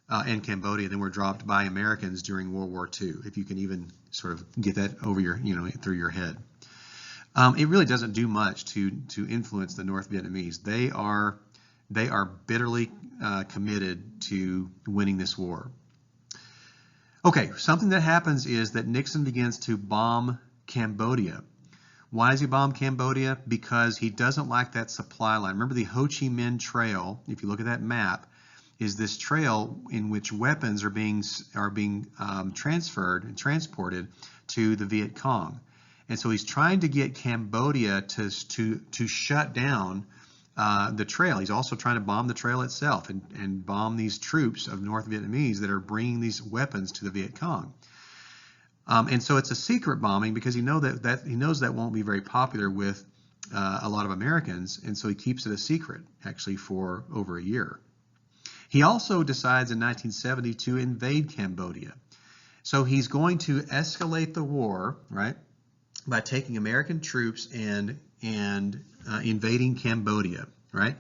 and Cambodia than were dropped by Americans during World War II, if you can even sort of get that over your, through your head. It really doesn't do much to influence the North Vietnamese. They are bitterly committed to winning this war. Okay, something that happens is that Nixon begins to bomb Cambodia. Why does he bomb Cambodia? Because he doesn't like that supply line. Remember the Ho Chi Minh Trail, if you look at that map, is this trail in which weapons are being transferred and transported to the Viet Cong. And so he's trying to get Cambodia to shut down the trail. He's also trying to bomb the trail itself and bomb these troops of North Vietnamese that are bringing these weapons to the Viet Cong. And so it's a secret bombing because he knows that won't be very popular with a lot of Americans, and so he keeps it a secret actually for over a year. He also decides in 1970 to invade Cambodia. So he's going to escalate the war, right, by taking American troops and invading Cambodia, right?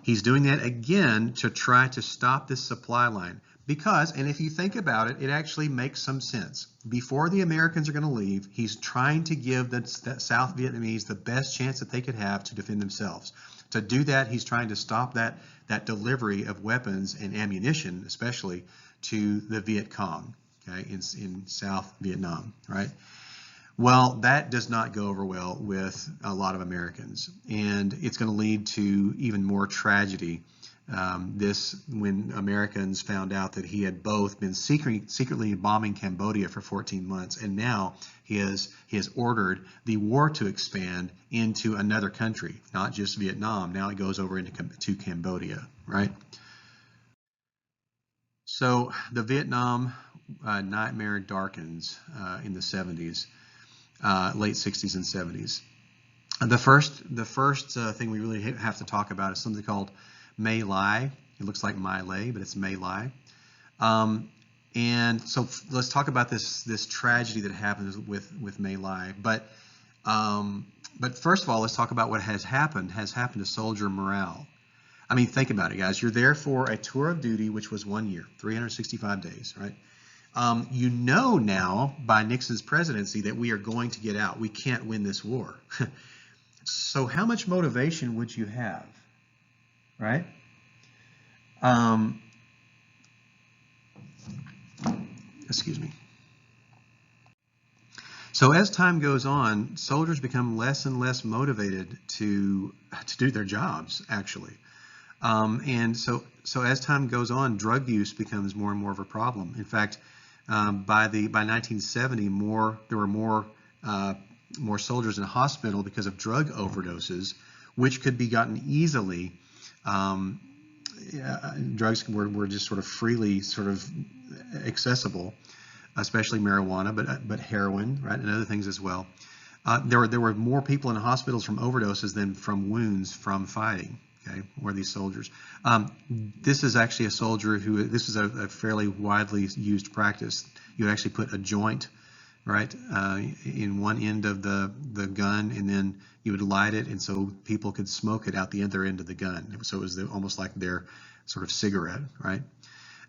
He's doing that again to try to stop this supply line because, and if you think about it, it actually makes some sense. Before the Americans are going to leave, he's trying to give the South Vietnamese the best chance that they could have to defend themselves. To do that, he's trying to stop that delivery of weapons and ammunition, especially to the Viet Cong, okay, in South Vietnam, right? Well, that does not go over well with a lot of Americans, and it's going to lead to even more tragedy. When Americans found out that he had both been secretly bombing Cambodia for 14 months, and now he has ordered the war to expand into another country, not just Vietnam. Now it goes over into Cambodia, right? So the Vietnam nightmare darkens in the 70s. Late 60s and 70s. The first thing we really have to talk about is something called My Lai. It looks like My Lai, but it's My Lai. And so let's talk about this tragedy that happens with My Lai. But first of all, let's talk about what has happened to soldier morale. I mean, think about it, guys. You're there for a tour of duty, which was 1 year, 365 days, right? You know now by Nixon's presidency that we are going to get out. We can't win this war. So how much motivation would you have, right? Um, excuse me. So as time goes on, soldiers become less and less motivated to do their jobs, actually. And so as time goes on, drug use becomes more and more of a problem. In fact, by 1970, there were more soldiers in hospital because of drug overdoses, which could be gotten easily. Drugs were just sort of freely accessible, especially marijuana, but heroin, right, and other things as well. There were more people in hospitals from overdoses than from wounds from fighting. Okay, were these soldiers? This is actually a soldier who. This is a fairly widely used practice. You would actually put a joint, right, in one end of the gun, and then you would light it, and so people could smoke it out the other end of the gun. So it was almost like their sort of cigarette, right?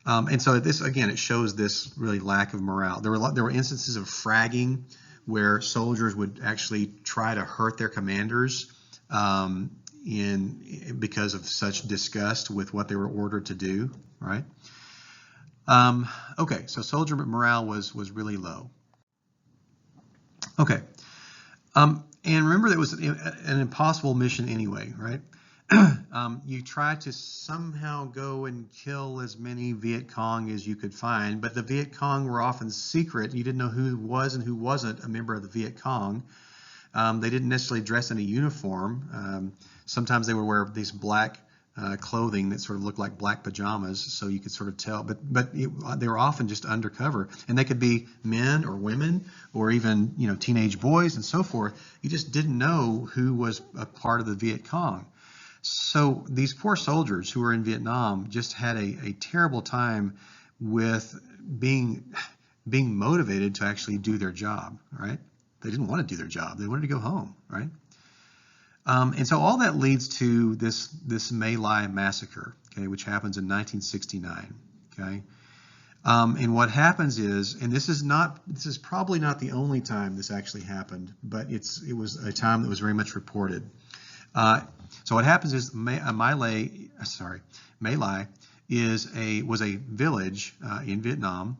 And so this, again, it shows this really lack of morale. There were instances of fragging where soldiers would actually try to hurt their commanders because of such disgust with what they were ordered to do, right? Okay, so soldier morale was really low. Okay, and remember that it was an impossible mission anyway, right? You tried to somehow go and kill as many Viet Cong as you could find, but the Viet Cong were often secret. You didn't know who was and who wasn't a member of the Viet Cong. They didn't necessarily dress in a uniform. Sometimes they would wear these black clothing that sort of looked like black pajamas, so you could sort of tell. But they were often just undercover, and they could be men or women or even teenage boys and so forth. You just didn't know who was a part of the Viet Cong. So these poor soldiers who were in Vietnam just had a terrible time with being motivated to actually do their job, right? They didn't want to do their job. They wanted to go home, right? And so all that leads to this My Lai massacre, okay, which happens in 1969, okay? And what happens is, and this is probably not the only time this actually happened, but it was a time that was very much reported. So what happens is My Lai was a village in Vietnam.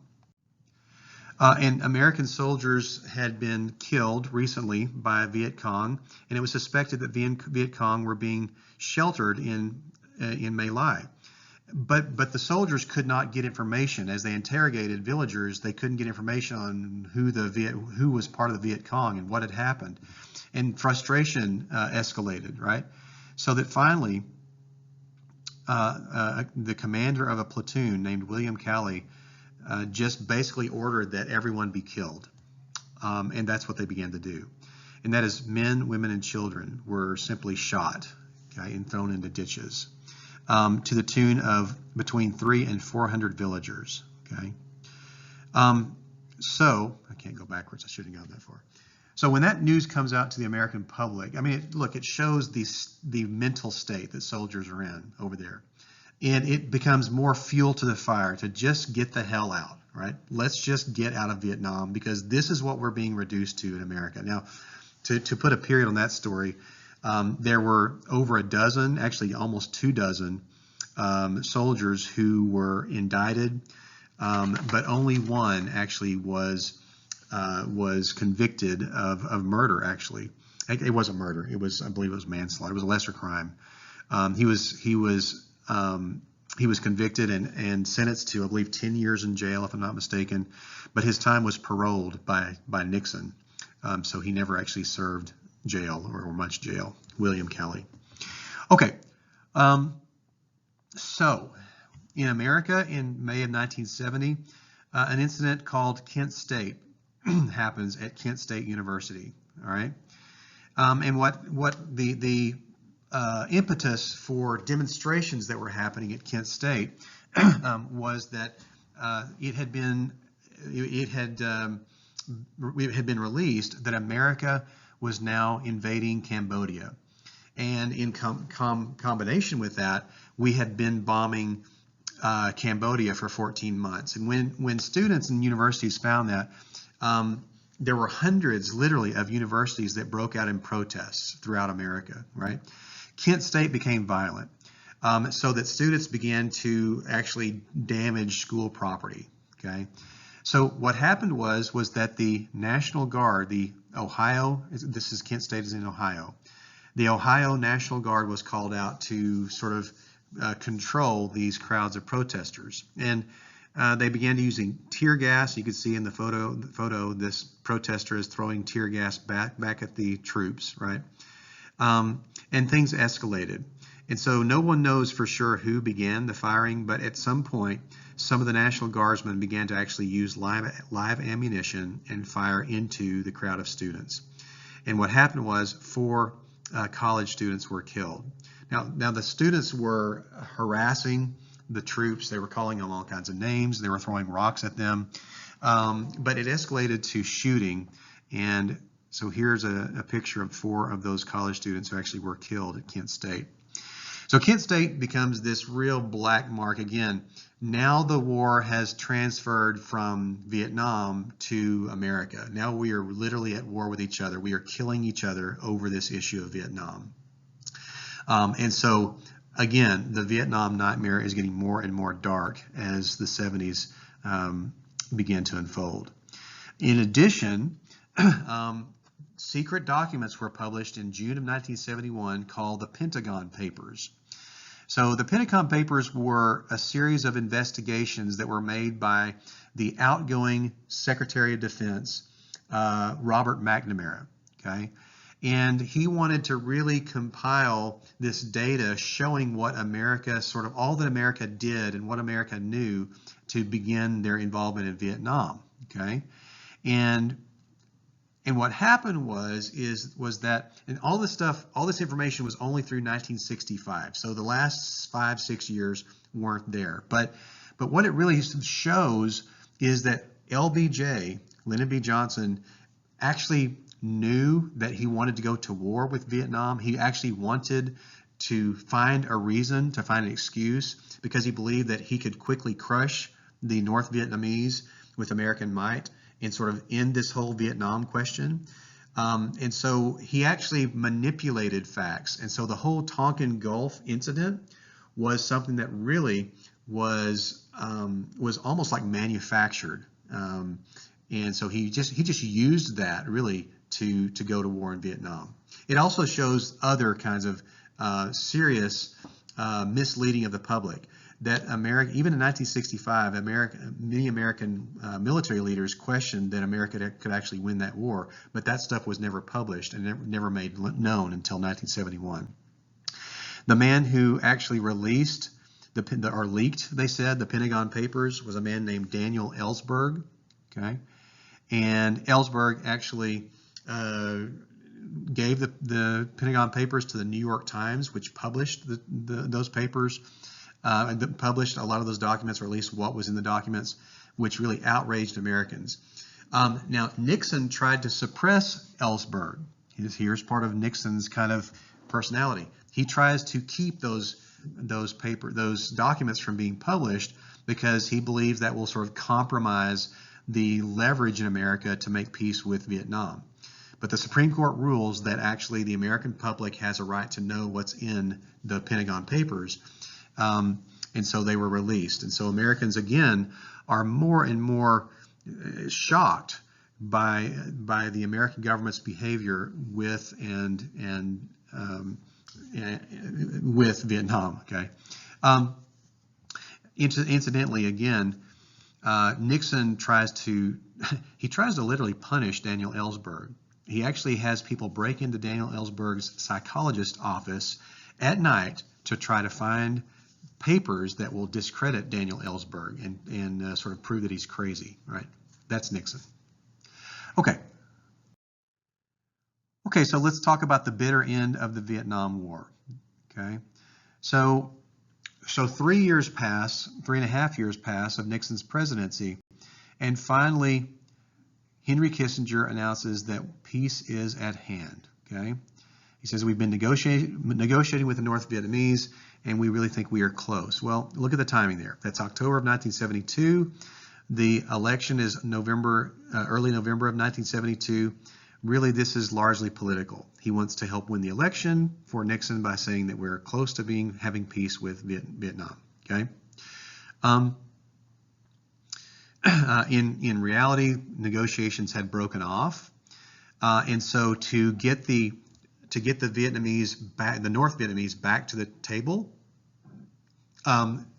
And American soldiers had been killed recently by Viet Cong, and it was suspected that Viet Cong were being sheltered in My Lai. But the soldiers could not get information. As they interrogated villagers, they couldn't get information on who was part of the Viet Cong and what had happened. And frustration escalated, right? So that finally, the commander of a platoon named William Calley just basically ordered that everyone be killed. And that's what they began to do. And that is men, women, and children were simply shot, okay, and thrown into ditches to the tune of between 300 and 400 villagers, okay? So, I can't go backwards. I shouldn't have gone that far. So when that news comes out to the American public, I mean, look, it shows the mental state that soldiers are in over there. And it becomes more fuel to the fire to just get the hell out, right? Let's just get out of Vietnam because this is what we're being reduced to in America. Now, to put a period on that story, there were over a dozen, actually almost 24 soldiers who were indicted, but only one actually was convicted of murder. Actually, it wasn't murder. I believe it was manslaughter. It was a lesser crime. He was convicted and sentenced to, I believe, 10 years in jail, if I'm not mistaken. But his time was paroled by Nixon, so he never actually served jail or much jail. William Calley. Okay, so in America in May of 1970, an incident called Kent State happens at Kent State University. All right, and what the impetus for demonstrations that were happening at Kent State was that it had been released that America was now invading Cambodia, and in combination with that, we had been bombing Cambodia for 14 months. And when students and universities found that, there were hundreds, literally, of universities that broke out in protests throughout America, right? Kent State became violent, so that students began to actually damage school property, okay? So what happened was that the National Guard, the Ohio, this is Kent State is in Ohio, the Ohio National Guard was called out to sort of control these crowds of protesters. And they began using tear gas. You could see in the photo this protester is throwing tear gas back at the troops, right? And things escalated. And so no one knows for sure who began the firing, but at some point, some of the National Guardsmen began to actually use live ammunition and fire into the crowd of students. And what happened was 4 college students were killed. Now the students were harassing the troops. They were calling them all kinds of names. They were throwing rocks at them. But it escalated to shooting. And so here's a picture of 4 of those college students who actually were killed at Kent State. So Kent State becomes this real black mark again. Now the war has transferred from Vietnam to America. Now we are literally at war with each other. We are killing each other over this issue of Vietnam. And so, again, the Vietnam nightmare is getting more and more dark as the 70s begin to unfold. In addition, secret documents were published in June of 1971 called the Pentagon Papers. So the Pentagon Papers were a series of investigations that were made by the outgoing Secretary of Defense, Robert McNamara, okay? And he wanted to really compile this data showing what America, sort of all that America did and what America knew to begin their involvement in Vietnam, okay? And what happened was that, and all this stuff, all this information was only through 1965. So the last 5-6 years weren't there. But what it really shows is that LBJ, Lyndon B. Johnson, actually knew that he wanted to go to war with Vietnam. He actually wanted to find a reason, to find an excuse, because he believed that he could quickly crush the North Vietnamese with American might and sort of end this whole Vietnam question. And so he actually manipulated facts. And so the whole Tonkin Gulf incident was something that really was almost like manufactured. And so he just used that really to go to war in Vietnam. It also shows other kinds of serious misleading of the public. That America, even in 1965, many American military leaders questioned that America could actually win that war, but that stuff was never published and never made known until 1971. The man who actually released or leaked, they said, the Pentagon Papers was a man named Daniel Ellsberg. Okay, and Ellsberg actually gave the Pentagon Papers to the New York Times, which published those papers. Published a lot of those documents, or at least what was in the documents, which really outraged Americans. Now, Nixon tried to suppress Ellsberg. Here's part of Nixon's kind of personality. He tries to keep those documents from being published because he believes that will sort of compromise the leverage in America to make peace with Vietnam. But the Supreme Court rules that actually the American public has a right to know what's in the Pentagon Papers. And so they were released. And so Americans, again, are more and more shocked by the American government's behavior with with Vietnam. Okay. Incidentally, again, Nixon tries to literally punish Daniel Ellsberg. He actually has people break into Daniel Ellsberg's psychologist office at night to try to find papers that will discredit Daniel Ellsberg and sort of prove that he's crazy, right? That's Nixon. Okay, so let's talk about the bitter end of the Vietnam War, okay? So 3.5 years pass of Nixon's presidency, and finally, Henry Kissinger announces that peace is at hand, okay? He says, we've been negotiating with the North Vietnamese, and we really think we are close. Well, look at the timing there. That's October of 1972. The election is early November of 1972. Really, this is largely political. He wants to help win the election for Nixon by saying that we're close to having peace with Vietnam. Okay. In reality, negotiations had broken off, and so to get the Vietnamese back, the North Vietnamese back to the table,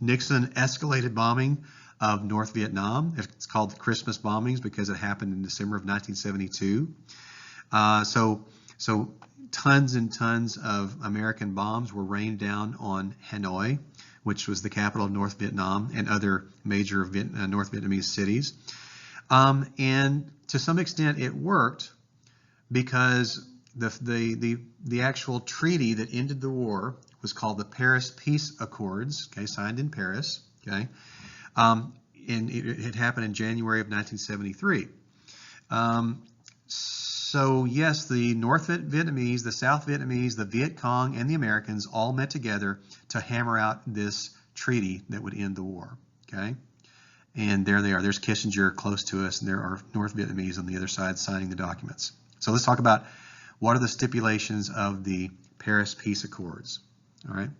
Nixon escalated bombing of North Vietnam. It's called the Christmas bombings because it happened in December of 1972. So tons and tons of American bombs were rained down on Hanoi, which was the capital of North Vietnam, and other major North Vietnamese cities. And to some extent it worked because the actual treaty that ended the war was called the Paris Peace Accords, okay, signed in Paris, okay, and it had happened in January of 1973. So yes, the North Vietnamese, the South Vietnamese, the Viet Cong, and the Americans all met together to hammer out this treaty that would end the war, okay? And there they are. There's Kissinger close to us, and there are North Vietnamese on the other side signing the documents. So let's talk about what are the stipulations of the Paris Peace Accords, all right?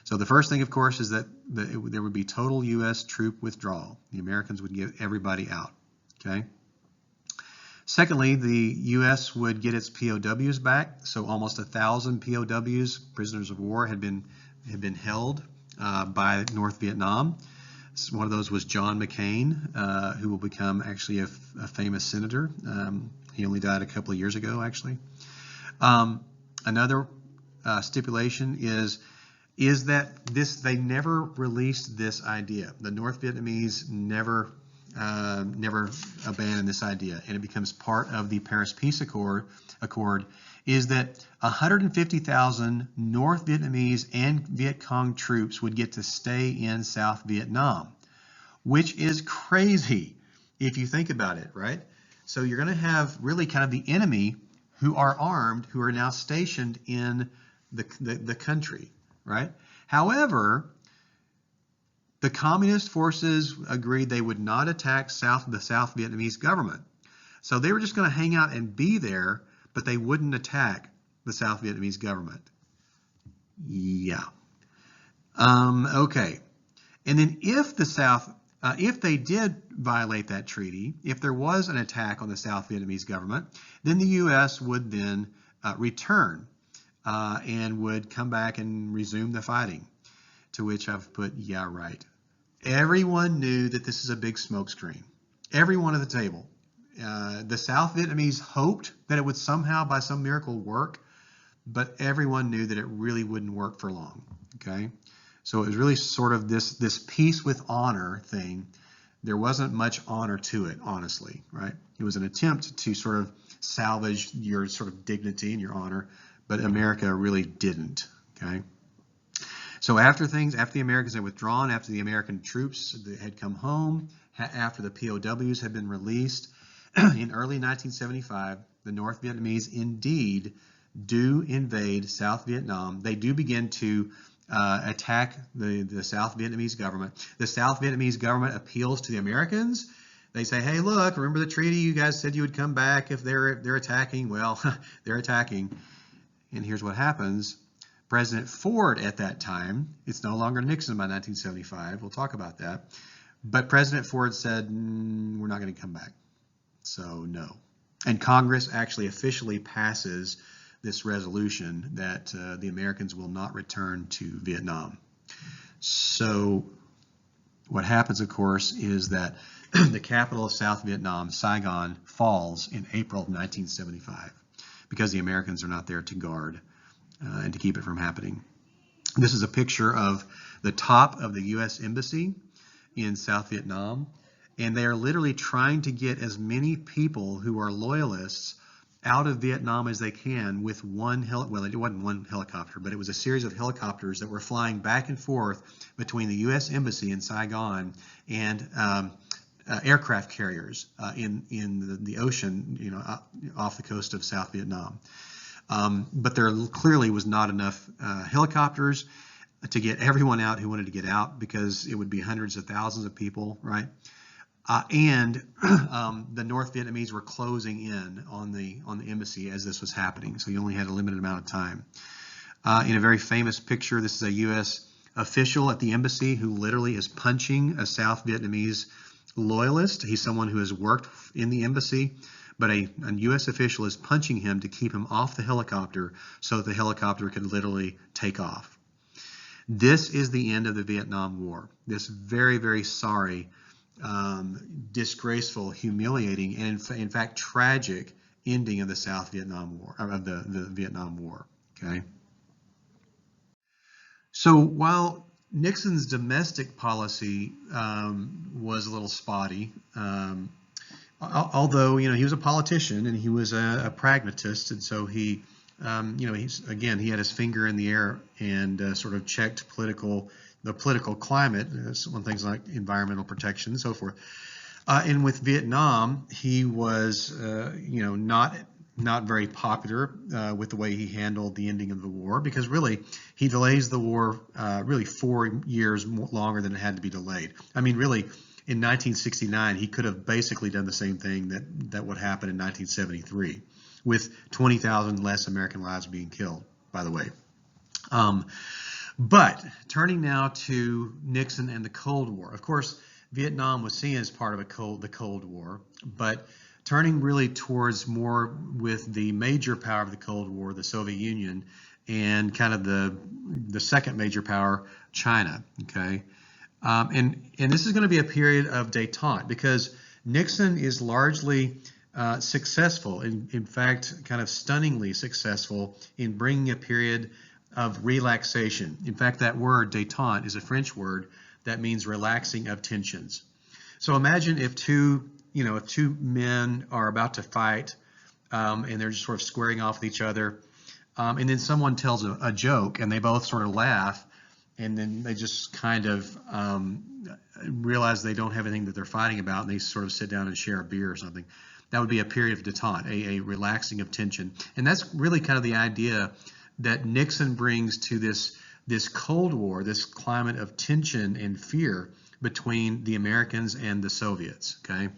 So the first thing, of course, is that there would be total U.S. troop withdrawal. The Americans would get everybody out, okay? Secondly, the U.S. would get its POWs back. So almost 1,000 POWs, prisoners of war, had been held by North Vietnam. One of those was John McCain, who will become actually a famous senator. He only died a couple of years ago, actually. Another stipulation is that they never released this idea. The North Vietnamese never abandoned this idea, and it becomes part of the Paris Peace Accord, is that 150,000 North Vietnamese and Viet Cong troops would get to stay in South Vietnam, which is crazy if you think about it, right? So you're going to have really kind of the enemy who are armed, who are now stationed in the country, right? However, the communist forces agreed they would not attack the South Vietnamese government. So they were just going to hang out and be there, but they wouldn't attack the South Vietnamese government. Yeah. Okay. And then if they did violate that treaty, if there was an attack on the South Vietnamese government, then the U.S. would then return and would come back and resume the fighting. To which I've put, yeah, right. Everyone knew that this is a big smokescreen. Everyone at the table. The South Vietnamese hoped that it would somehow, by some miracle, work, but everyone knew that it really wouldn't work for long. Okay, so it was really sort of this peace with honor thing. There wasn't much honor to it, honestly, right? It was an attempt to sort of salvage your sort of dignity and your honor, but America really didn't. Okay. So after the Americans had withdrawn, after the American troops had come home, after the POWs had been released, in early 1975, the North Vietnamese indeed do invade South Vietnam. They do begin to attack the South Vietnamese government. The South Vietnamese government appeals to the Americans. They say, hey, look, remember the treaty? You guys said you would come back if they're attacking. Well, they're attacking. And here's what happens. President Ford at that time, it's no longer Nixon by 1975, we'll talk about that, but President Ford said, we're not going to come back, so no. And Congress actually officially passes this resolution that the Americans will not return to Vietnam. So what happens, of course, is that the capital of South Vietnam, Saigon, falls in April of 1975 because the Americans are not there to guard and to keep it from happening. This is a picture of the top of the U.S. Embassy in South Vietnam, and they are literally trying to get as many people who are loyalists out of Vietnam as they can with one well, it wasn't one helicopter, but it was a series of helicopters that were flying back and forth between the U.S. Embassy in Saigon and aircraft carriers in the ocean, off the coast of South Vietnam. But there clearly was not enough helicopters to get everyone out who wanted to get out, because it would be hundreds of thousands of people, right? And the North Vietnamese were closing in on the embassy as this was happening, so you only had a limited amount of time. In a very famous picture, this is a U.S. official at the embassy who literally is punching a South Vietnamese loyalist. He's someone who has worked in the embassy, but a U.S. official is punching him to keep him off the helicopter so that the helicopter could literally take off. This is the end of the Vietnam War. This very, very sorry, disgraceful, humiliating, and in fact tragic ending of the South Vietnam War, of the Vietnam War. Okay. So while Nixon's domestic policy was a little spotty, although he was a politician and he was a pragmatist, and so he he had his finger in the air and sort of checked the political climate on things like environmental protection and so forth. And with Vietnam, he was not very popular with the way he handled the ending of the war, because really he delays the war really 4 years longer than it had to be delayed. I mean, really, in 1969, he could have basically done the same thing that would happen in 1973, with 20,000 less American lives being killed, by the way. But turning now to Nixon and the Cold War. Of course, Vietnam was seen as part of the Cold War, but turning really towards more with the major power of the Cold War, the Soviet Union, and kind of the second major power, China. Okay, and this is going to be a period of détente, because Nixon is largely successful, in fact, kind of stunningly successful in bringing a period of relaxation. In fact, that word détente is a French word that means relaxing of tensions. So imagine if two men are about to fight and they're just sort of squaring off with each other, and then someone tells a joke and they both sort of laugh, and then they just kind of realize they don't have anything that they're fighting about, and they sort of sit down and share a beer or something. That would be a period of détente, a relaxing of tension. And that's really kind of the idea that Nixon brings to this Cold War, this climate of tension and fear between the Americans and the Soviets. Okay,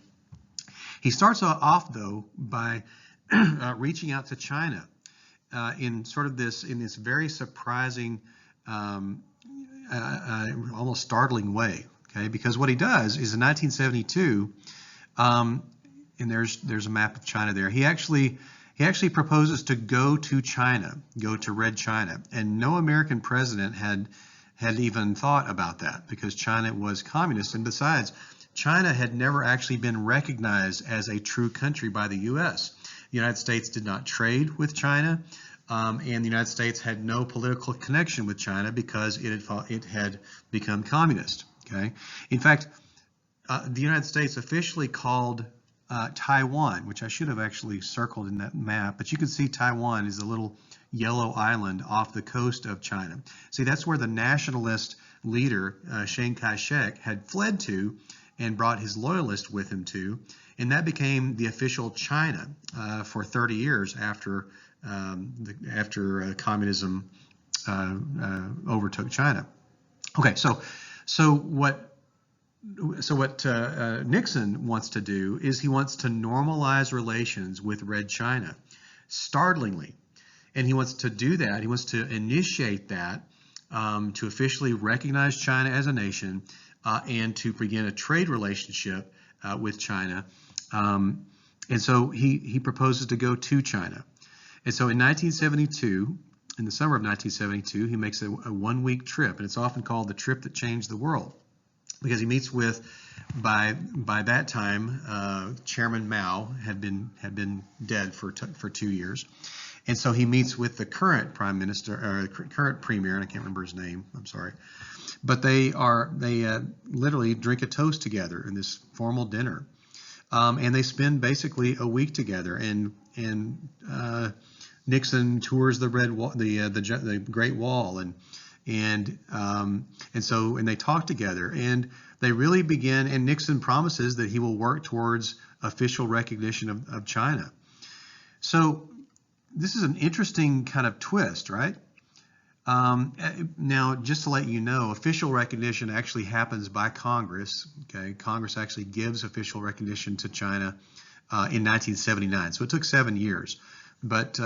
he starts off though by reaching out to China in this very surprising, almost startling way. Okay, because what he does is in 1972, and there's a map of China there. He actually proposes to go to China, go to Red China, and no American president had even thought about that, because China was communist, and besides, China had never actually been recognized as a true country by the U.S. The United States did not trade with China, and the United States had no political connection with China because it had become communist. Okay, in fact, the United States officially called Taiwan, which I should have actually circled in that map, but you can see Taiwan is a little yellow island off the coast of China. See, that's where the nationalist leader, Chiang Kai-shek, had fled to and brought his loyalists with him to, and that became the official China for 30 years after communism overtook China. Okay, so what Nixon wants to do is he wants to normalize relations with Red China, startlingly. And he wants to do that. He wants to initiate that to officially recognize China as a nation and to begin a trade relationship with China. And so he proposes to go to China. And so in 1972, in the summer of 1972, he makes a 1-week trip, and it's often called the trip that changed the world, because he meets with, by that time, Chairman Mao had been dead for 2 years, and so he meets with the current prime minister, or current premier, and I can't remember his name. I'm sorry, but they literally drink a toast together in this formal dinner, and they spend basically a week together, and Nixon tours the the Great Wall, and they talk together, and they really begin, and Nixon promises that he will work towards official recognition of China. So this is an interesting kind of twist, right? Now, just to let you know, official recognition actually happens by Congress. Okay, Congress actually gives official recognition to China in 1979. So it took 7 years, but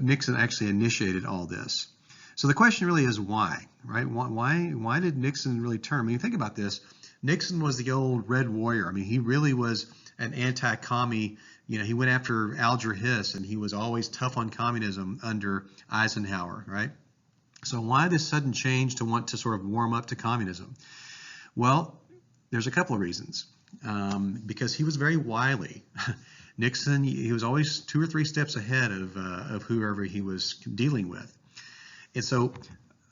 Nixon actually initiated all this. So the question really is why, right? Why did Nixon really turn? I mean, think about this. Nixon was the old Red Warrior. I mean, he really was an anti-commie. You know, he went after Alger Hiss, and he was always tough on communism under Eisenhower, right? So why this sudden change to want to sort of warm up to communism? Well, there's a couple of reasons. Because he was very wily. Nixon, he was always 2 or 3 steps ahead of whoever he was dealing with. And so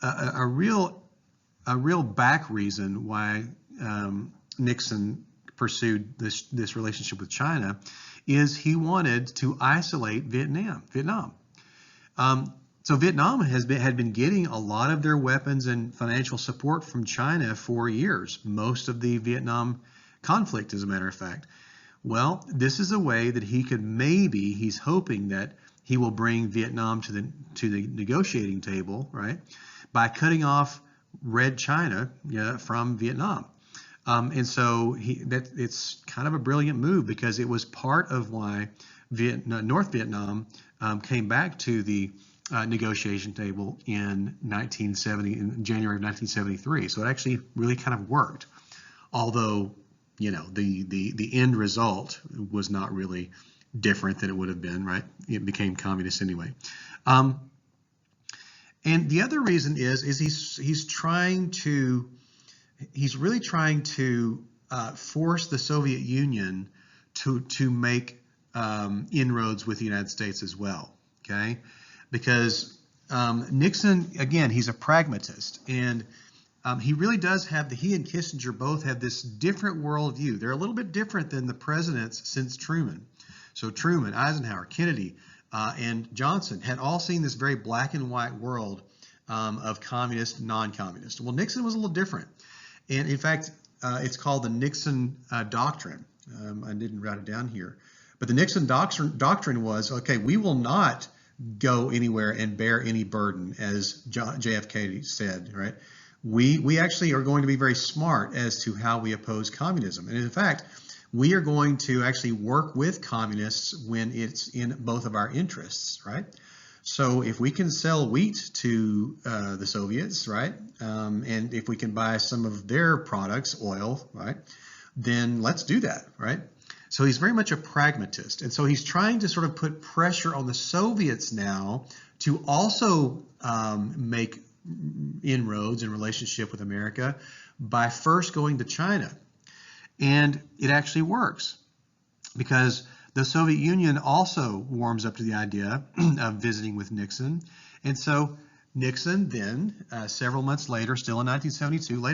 a real back reason why Nixon pursued this relationship with China is he wanted to isolate Vietnam. So Vietnam had been getting a lot of their weapons and financial support from China for years, most of the Vietnam conflict, as a matter of fact. Well, this is a way that he could he's hoping that he will bring Vietnam to the negotiating table, right, by cutting off Red China from Vietnam. And so it's kind of a brilliant move, because it was part of why North Vietnam came back to the negotiation table in January of 1973. So it actually really kind of worked, although the end result was not really different than it would have been, right? It became communist anyway. And the other reason is he's really trying to force the Soviet Union to make inroads with the United States as well, okay? Because Nixon, again, he's a pragmatist, and he really does he and Kissinger both have this different worldview. They're a little bit different than the presidents since Truman. So Truman, Eisenhower, Kennedy, and Johnson had all seen this very black and white world of communist, non-communist. Well, Nixon was a little different. And in fact, it's called the Nixon Doctrine. I didn't write it down here. But the Nixon doctrine was, okay, we will not go anywhere and bear any burden, as JFK said, right? We actually are going to be very smart as to how we oppose communism. And in fact, we are going to actually work with communists when it's in both of our interests, right? So if we can sell wheat to the Soviets, right, and if we can buy some of their products, oil, right, then let's do that, right? So he's very much a pragmatist. And so he's trying to sort of put pressure on the Soviets now to also make inroads in relationship with America by first going to China. And it actually works, because the Soviet Union also warms up to the idea of visiting with Nixon. And so Nixon then, several months later, still in later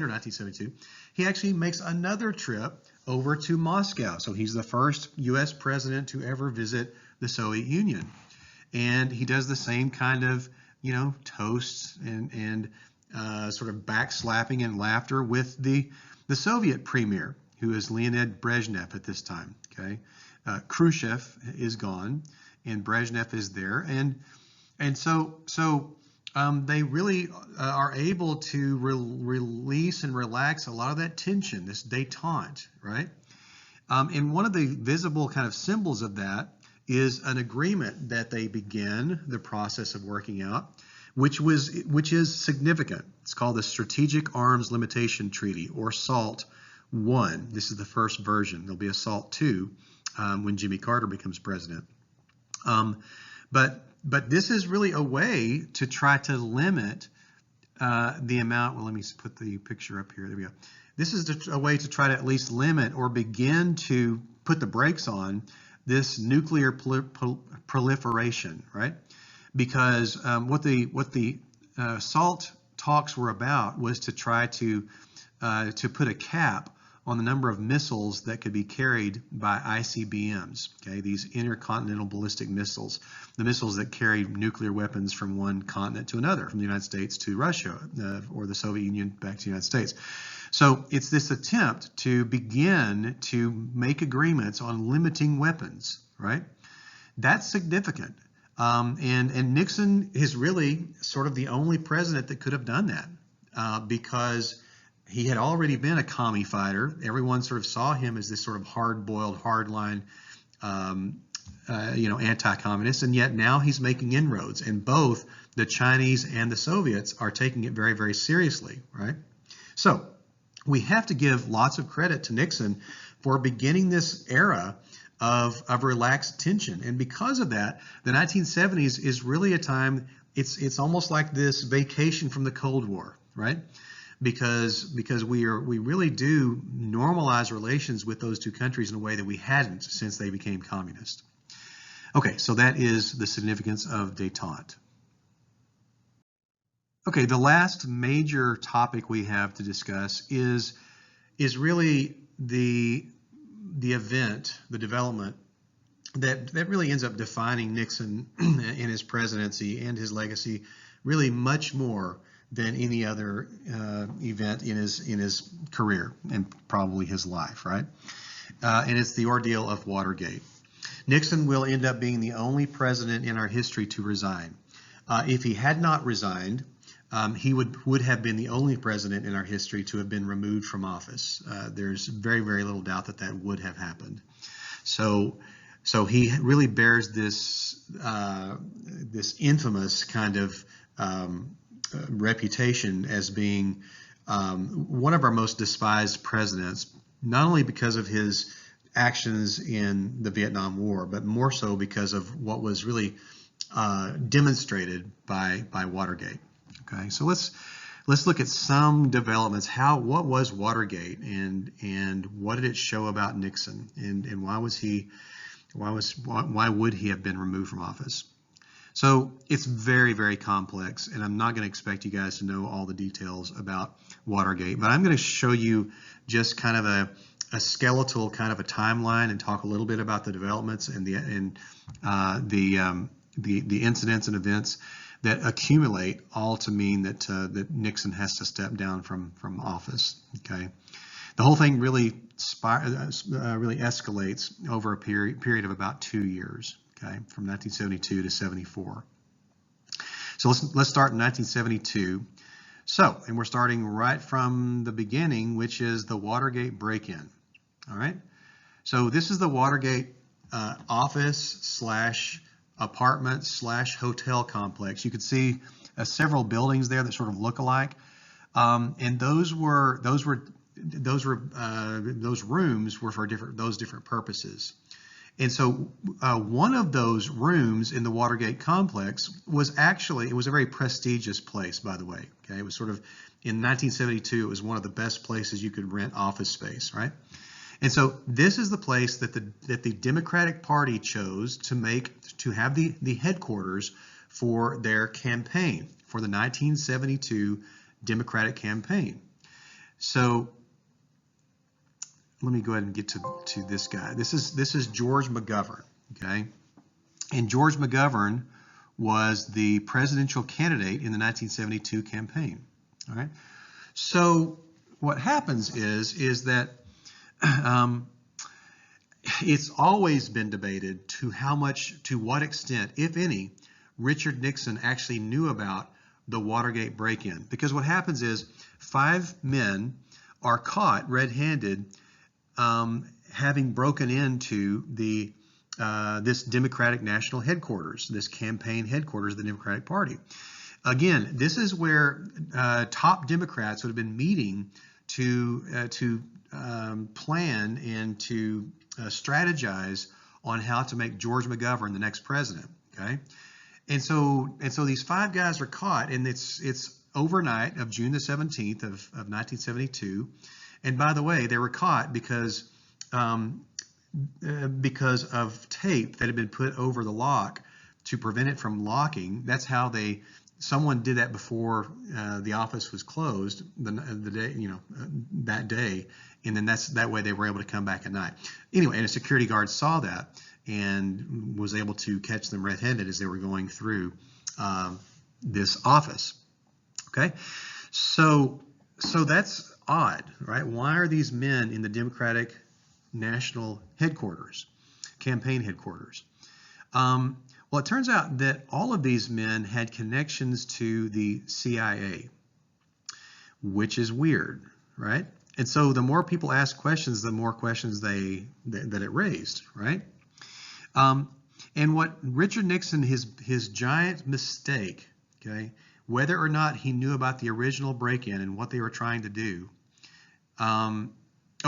1972, he actually makes another trip over to Moscow. So he's the first U.S. president to ever visit the Soviet Union. And he does the same kind of, toasts and sort of backslapping and laughter with the Soviet premier, who is Leonid Brezhnev at this time, okay? Khrushchev is gone, and Brezhnev is there, and so they really are able to release and relax a lot of that tension, this détente, right? And one of the visible kind of symbols of that is an agreement that they begin the process of working out, which is significant. It's called the Strategic Arms Limitation Treaty, or SALT I. This is the first version. There'll be a SALT II when Jimmy Carter becomes president. But this is really a way to try to limit the amount. Well, let me put the picture up here. There we go. This is a way to try to at least limit or begin to put the brakes on this nuclear proliferation, right? Because what the SALT talks were about was to try to put a cap on the number of missiles that could be carried by ICBMs, okay, these intercontinental ballistic missiles, the missiles that carry nuclear weapons from one continent to another, from the United States to Russia, or the Soviet Union back to the United States. So it's this attempt to begin to make agreements on limiting weapons, right? That's significant. And Nixon is really sort of the only president that could have done that because he had already been a commie fighter. Everyone sort of saw him as this sort of hard-boiled, hardline, anti-communist, and yet now he's making inroads, and both the Chinese and the Soviets are taking it very, very seriously, right? So we have to give lots of credit to Nixon for beginning this era of relaxed tension, and because of that, the 1970s is really a time. It's almost like this vacation from the Cold War, right? Because we really do normalize relations with those two countries in a way that we hadn't since they became communist. Okay, so that is the significance of détente. Okay, the last major topic we have to discuss is really the event, the development that really ends up defining Nixon in his presidency and his legacy really much more than any other event in his career and probably his life, right? And it's the ordeal of Watergate. Nixon will end up being the only president in our history to resign. If he had not resigned, he would have been the only president in our history to have been removed from office. There's very, very little doubt that that would have happened. So he really bears this infamous kind of reputation as being one of our most despised presidents, not only because of his actions in the Vietnam War, but more so because of what was really demonstrated by Watergate. Okay, so let's look at some developments. What was Watergate, and what did it show about Nixon, and why would he have been removed from office? So it's very, very complex, and I'm not going to expect you guys to know all the details about Watergate, but I'm going to show you just kind of a skeletal kind of a timeline and talk a little bit about the developments and the incidents and events that accumulate all to mean that Nixon has to step down from office. Okay, the whole thing really escalates over a period of about 2 years. Okay, from 1972 to 74. So let's start in 1972. So, and we're starting right from the beginning, which is the Watergate break-in. All right. So this is the Watergate office / apartment / hotel complex. You could see several buildings there that sort of look alike, and those rooms were for those different purposes. And so one of those rooms in the Watergate complex was it was a very prestigious place, by the way. Okay, it was sort of in 1972. It was one of the best places you could rent office space, right? And so this is the place that the Democratic Party chose to have the headquarters for their campaign, for the 1972 Democratic campaign. So let me go ahead and get to this guy. This is George McGovern, okay? And George McGovern was the presidential candidate in the 1972 campaign, all right? So what happens is that it's always been debated to what extent, if any, Richard Nixon actually knew about the Watergate break-in. Because what happens is 5 men are caught red-handed having broken into this Democratic National Headquarters, this campaign headquarters of the Democratic Party. Again, this is where top Democrats would have been meeting to plan and to strategize on how to make George McGovern the next president. Okay, and so these 5 guys are caught, and it's overnight of June the 17th of 1972. And by the way, they were caught because of tape that had been put over the lock to prevent it from locking. That's how someone did that before the office was closed the day, that day, and then that way they were able to come back at night. Anyway, and a security guard saw that and was able to catch them red-handed as they were going through this office. Okay, so that's odd, right? Why are these men in the Democratic National Headquarters, campaign headquarters? Well, it turns out that all of these men had connections to the CIA, which is weird, right? And so the more people ask questions, the more questions that it raised, right? And what Richard Nixon, his giant mistake, okay, whether or not he knew about the original break-in and what they were trying to do.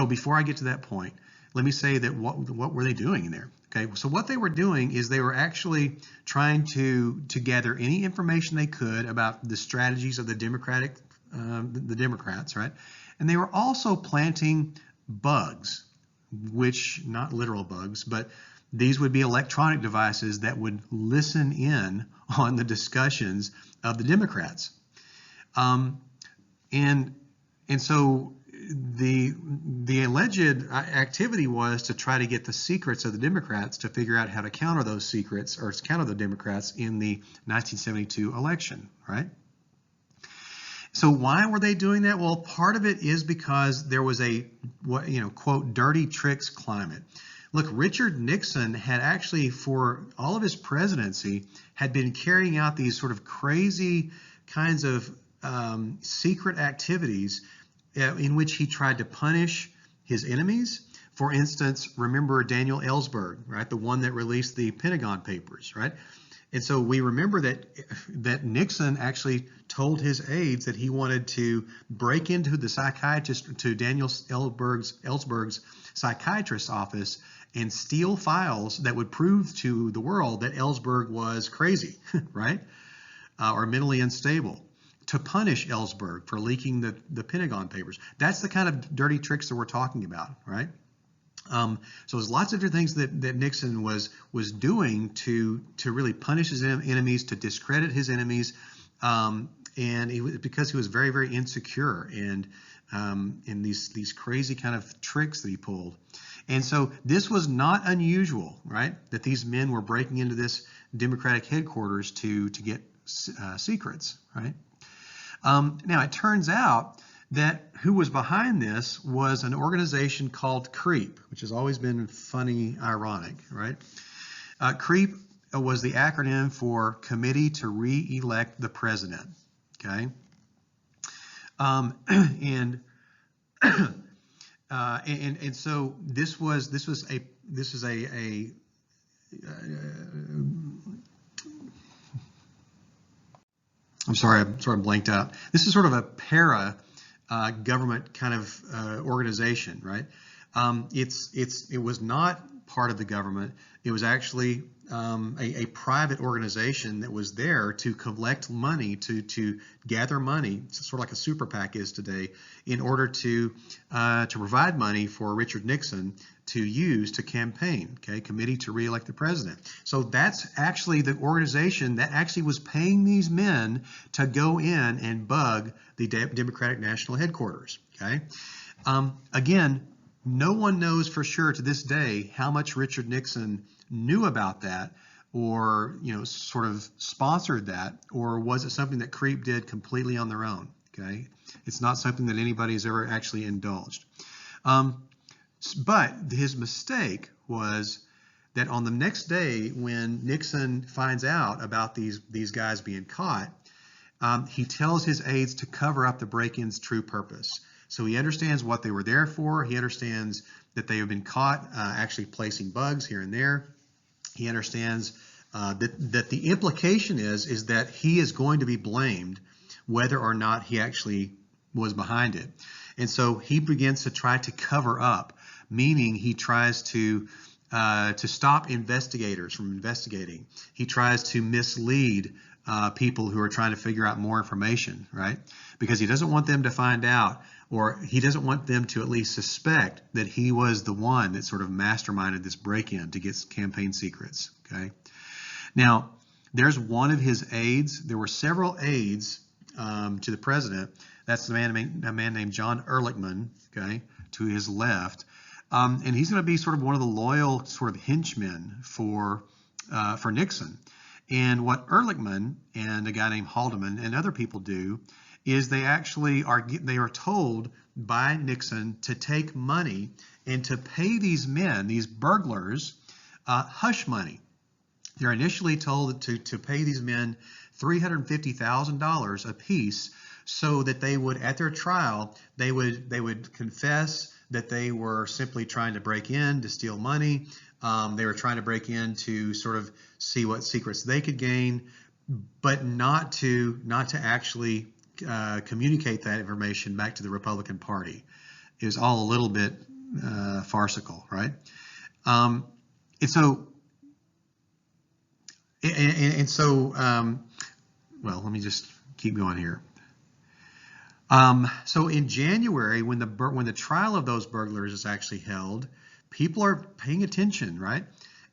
Before I get to that point, let me say that what were they doing in there? Okay, so what they were doing is they were actually trying to gather any information they could about the strategies of the Democrats, right? And they were also planting bugs, which, not literal bugs, but these would be electronic devices that would listen in on the discussions of the Democrats. And so the alleged activity was to try to get the secrets of the Democrats to figure out how to counter those secrets or to counter the Democrats in the 1972 election, right? So why were they doing that? Well, part of it is because there was a, quote, dirty tricks climate. Look, Richard Nixon had actually, for all of his presidency, had been carrying out these sort of crazy kinds of secret activities in which he tried to punish his enemies. For instance, remember Daniel Ellsberg, right? The one that released the Pentagon Papers, right? And so we remember that Nixon actually told his aides that he wanted to break into the psychiatrist, to Daniel Ellsberg's psychiatrist's office and steal files that would prove to the world that Ellsberg was crazy, right? Or mentally unstable, to punish Ellsberg for leaking the Pentagon Papers. That's the kind of dirty tricks that we're talking about, right? So there's lots of different things that Nixon was doing to really punish his enemies, to discredit his enemies, and because he was very, very insecure and in these crazy kind of tricks that he pulled. And so this was not unusual, right? That these men were breaking into this Democratic headquarters to get secrets, right? Now it turns out that who was behind this was an organization called CREEP, which has always been funny, ironic, right? CREEP was the acronym for Committee to Re-elect the President, okay? And so this was a I'm sorry, I'm sort of blanked out. This is sort of a para-government kind of organization, right? It was not part of the government. It was actually a private organization that was there to collect money, to gather money, sort of like a super PAC is today, in order to provide money for Richard Nixon to use to campaign, okay? Committee to Re-elect the President. So that's actually the organization that actually was paying these men to go in and bug the Democratic National Headquarters, okay? Again, no one knows for sure to this day how much Richard Nixon knew about that, or sort of sponsored that, or was it something that CREEP did completely on their own, okay? It's not something that anybody has ever actually indulged. But his mistake was that on the next day, when Nixon finds out about these guys being caught, he tells his aides to cover up the break-in's true purpose. So he understands what they were there for. He understands that they have been caught actually placing bugs here and there. He understands that the implication is that he is going to be blamed whether or not he actually was behind it. And so he begins to try to cover up, meaning he tries to stop investigators from investigating. He tries to mislead people who are trying to figure out more information, right? Because he doesn't want them to find out, or he doesn't want them to at least suspect that he was the one that sort of masterminded this break-in to get campaign secrets, okay? Now, there's one of his aides. There were several aides to the president. That's a man named John Ehrlichman, okay, to his left. And he's going to be sort of one of the loyal sort of henchmen for Nixon. And what Ehrlichman and a guy named Haldeman and other people do is they are told by Nixon to take money and to pay these men, these burglars, hush money. They're initially told to pay these men $350,000 apiece, so that they would, at their trial, they would confess that they were simply trying to break in to steal money. They were trying to break in to sort of see what secrets they could gain, but not to actually communicate that information back to the Republican Party. It was all a little bit farcical, right? And so, well, let me just keep going here. So in January, when the trial of those burglars is actually held, people are paying attention, right?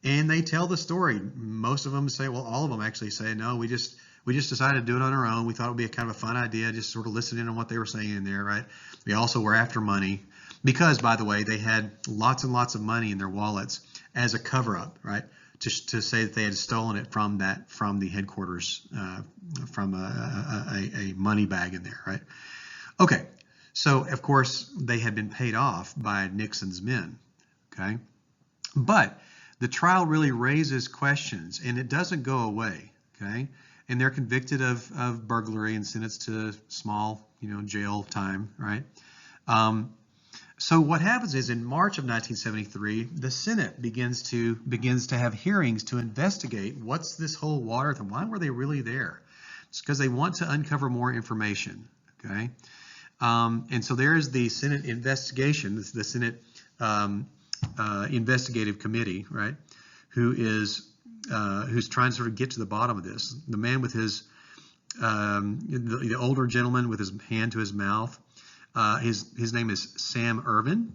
And they tell the story. Most of them say, well, all of them actually say, no, we just decided to do it on our own. We thought it would be a kind of a fun idea, just sort of listening to what they were saying in there, right? We also were after money because, by the way, they had lots and lots of money in their wallets as a cover-up, right? To say that they had stolen it from the headquarters, from a money bag in there, right? Okay, so of course they had been paid off by Nixon's men, okay? But the trial really raises questions, and it doesn't go away, okay? And they're convicted of burglary and sentenced to small, jail time, right? So what happens is in March of 1973, the Senate begins to have hearings to investigate what's this whole water thing. Why were they really there? It's because they want to uncover more information, okay? And so there is the Senate investigation, the Senate investigative committee, right? Who's trying to sort of get to the bottom of this. The man with his the older gentleman with his hand to his mouth. His name is Sam Ervin,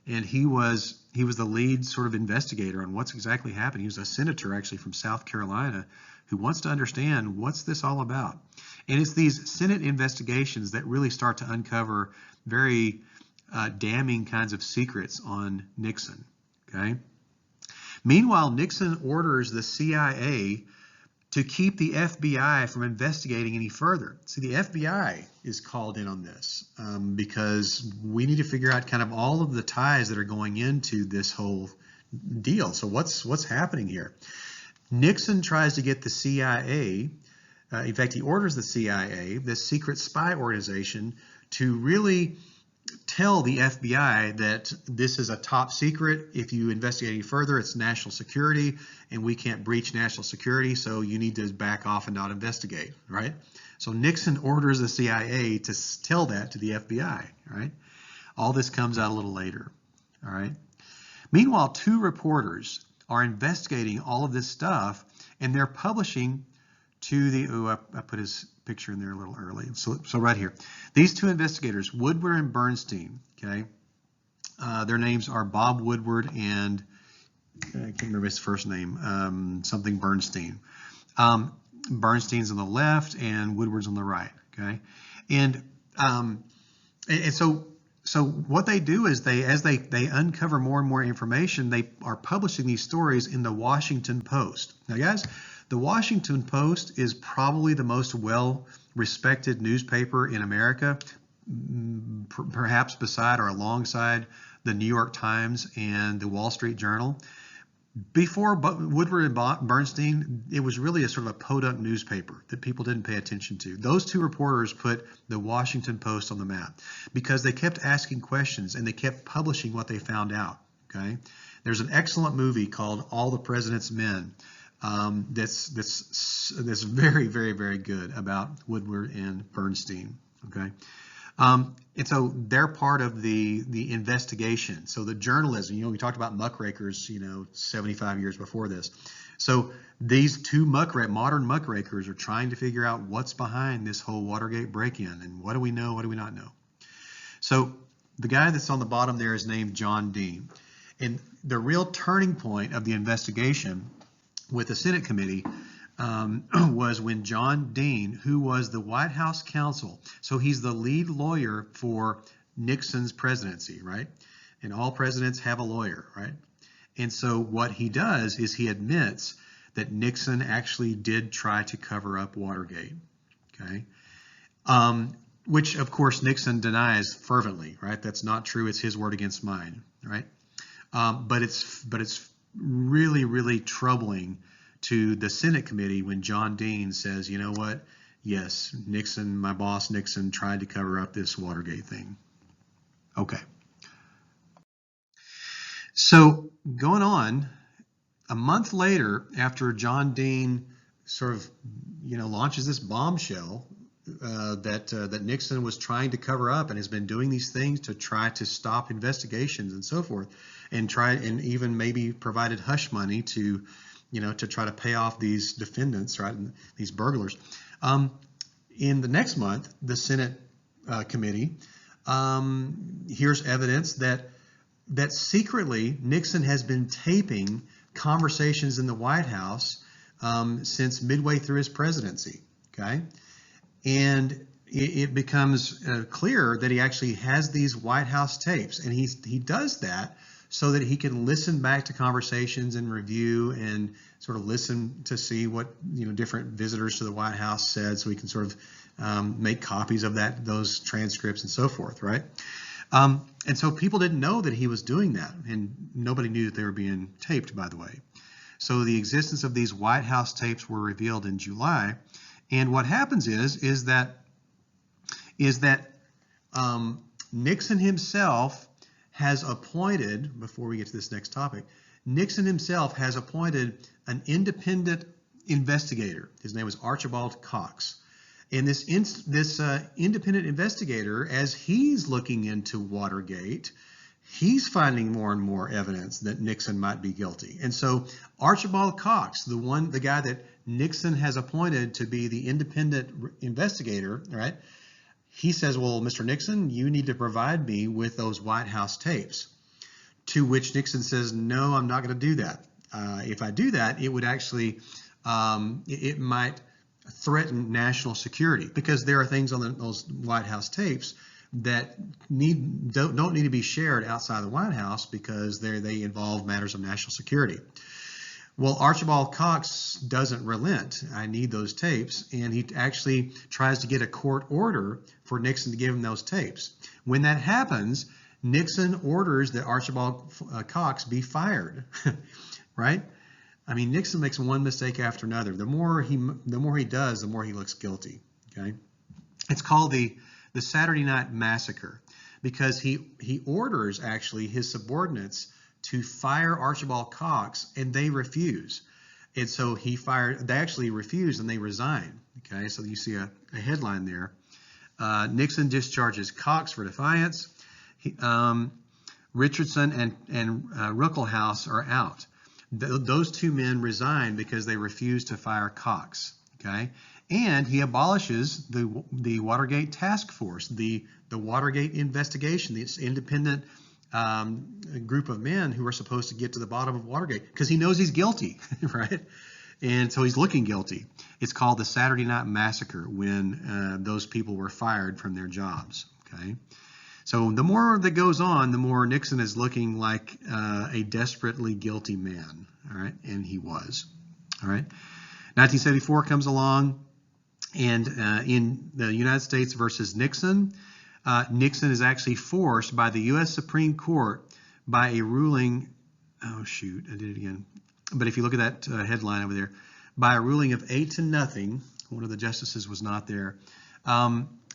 and he was the lead sort of investigator on what's exactly happening. He was a senator actually from South Carolina who wants to understand what's this all about. And it's these Senate investigations that really start to uncover very damning kinds of secrets on Nixon. Okay. Meanwhile, Nixon orders the CIA to keep the FBI from investigating any further. See, the FBI is called in on this because we need to figure out kind of all of the ties that are going into this whole deal. So what's happening here? Nixon tries to get the CIA, in fact, he orders the CIA, this secret spy organization, to really tell the FBI that this is a top secret. If you investigate any further, it's national security, and we can't breach national security, so you need to back off and not investigate, right? So Nixon orders the CIA to tell that to the FBI, right? All this comes out a little later, all right? Meanwhile, two reporters are investigating all of this stuff, and they're publishing to the, I put his picture in there a little early. So right here, these two investigators, Woodward and Bernstein, okay, their names are Bob Woodward and I can't remember his first name, something Bernstein. Bernstein's on the left and Woodward's on the right, okay, and so what they do is as they uncover more and more information, they are publishing these stories in the Washington Post. Now, guys, the Washington Post is probably the most well-respected newspaper in America, perhaps beside or alongside the New York Times and the Wall Street Journal. Before Woodward and Bernstein, it was really a sort of a podunk newspaper that people didn't pay attention to. Those two reporters put the Washington Post on the map because they kept asking questions and they kept publishing what they found out, okay? There's an excellent movie called All the President's Men that's very, very, very good about Woodward and Bernstein, okay? And so they're part of the investigation. So the journalism, we talked about muckrakers, 75 years before this. So these two modern muckrakers are trying to figure out what's behind this whole Watergate break-in and what do we know, what do we not know. So the guy that's on the bottom there is named John Dean. And the real turning point of the investigation with the Senate committee was when John Dean, who was the White House counsel, so he's the lead lawyer for Nixon's presidency, right? And all presidents have a lawyer, right? And so what he does is he admits that Nixon actually did try to cover up Watergate, okay? Which, of course, Nixon denies fervently, right? That's not true. It's his word against mine, right? But it's really, really troubling to the Senate committee when John Dean says, you know what, yes, Nixon, my boss Nixon, tried to cover up this Watergate thing. Okay. So going on, a month later, after John Dean sort of, launches this bombshell that Nixon was trying to cover up and has been doing these things to try to stop investigations and so forth, and even maybe provided hush money to try to pay off these defendants, right, and these burglars. In the next month, the Senate committee hears evidence that secretly Nixon has been taping conversations in the White House since midway through his presidency. Okay, and it becomes clear that he actually has these White House tapes, and he does that so that he can listen back to conversations and review and sort of listen to see what different visitors to the White House said, so he can sort of make copies of those transcripts and so forth, right? And so people didn't know that he was doing that, and nobody knew that they were being taped, by the way. So the existence of these White House tapes were revealed in July, and what happens is that Nixon himself has appointed, before we get to this next topic, Nixon himself has appointed an independent investigator. His name was Archibald Cox. And this independent investigator, as he's looking into Watergate, he's finding more and more evidence that Nixon might be guilty. And so Archibald Cox, the guy that Nixon has appointed to be the independent investigator, right? He says, well, Mr. Nixon, you need to provide me with those White House tapes. To which Nixon says, no, I'm not going to do that. If I do that, it would actually, it might threaten national security, because there are things on those White House tapes that don't need to be shared outside the White House because they involve matters of national security. Well, Archibald Cox doesn't relent. I need those tapes, and he actually tries to get a court order for Nixon to give him those tapes. When that happens, Nixon orders that Archibald Cox be fired, right? I mean, Nixon makes one mistake after another. The more he does, the more he looks guilty. Okay, it's called the Saturday Night Massacre, because he orders actually his subordinates to fire Archibald Cox, and they refuse. And so they actually refuse, and they resign. Okay, so you see a headline there. Nixon discharges Cox for defiance. Richardson and Ruckelhaus are out. Those two men resign because they refuse to fire Cox. Okay, and he abolishes the Watergate task force, the Watergate investigation, this independent group of men who are supposed to get to the bottom of Watergate, because he knows he's guilty, right? And so he's looking guilty. It's called the Saturday Night Massacre, when those people were fired from their jobs. Okay, so the more that goes on, the more Nixon is looking like a desperately guilty man. All right, and he was. All right, 1974 comes along, and in the United States versus Nixon, Nixon is actually forced by the U.S. Supreme Court by a ruling. Oh shoot, I did it again. But if you look at that headline over there, by a ruling of 8-0, one of the justices was not there.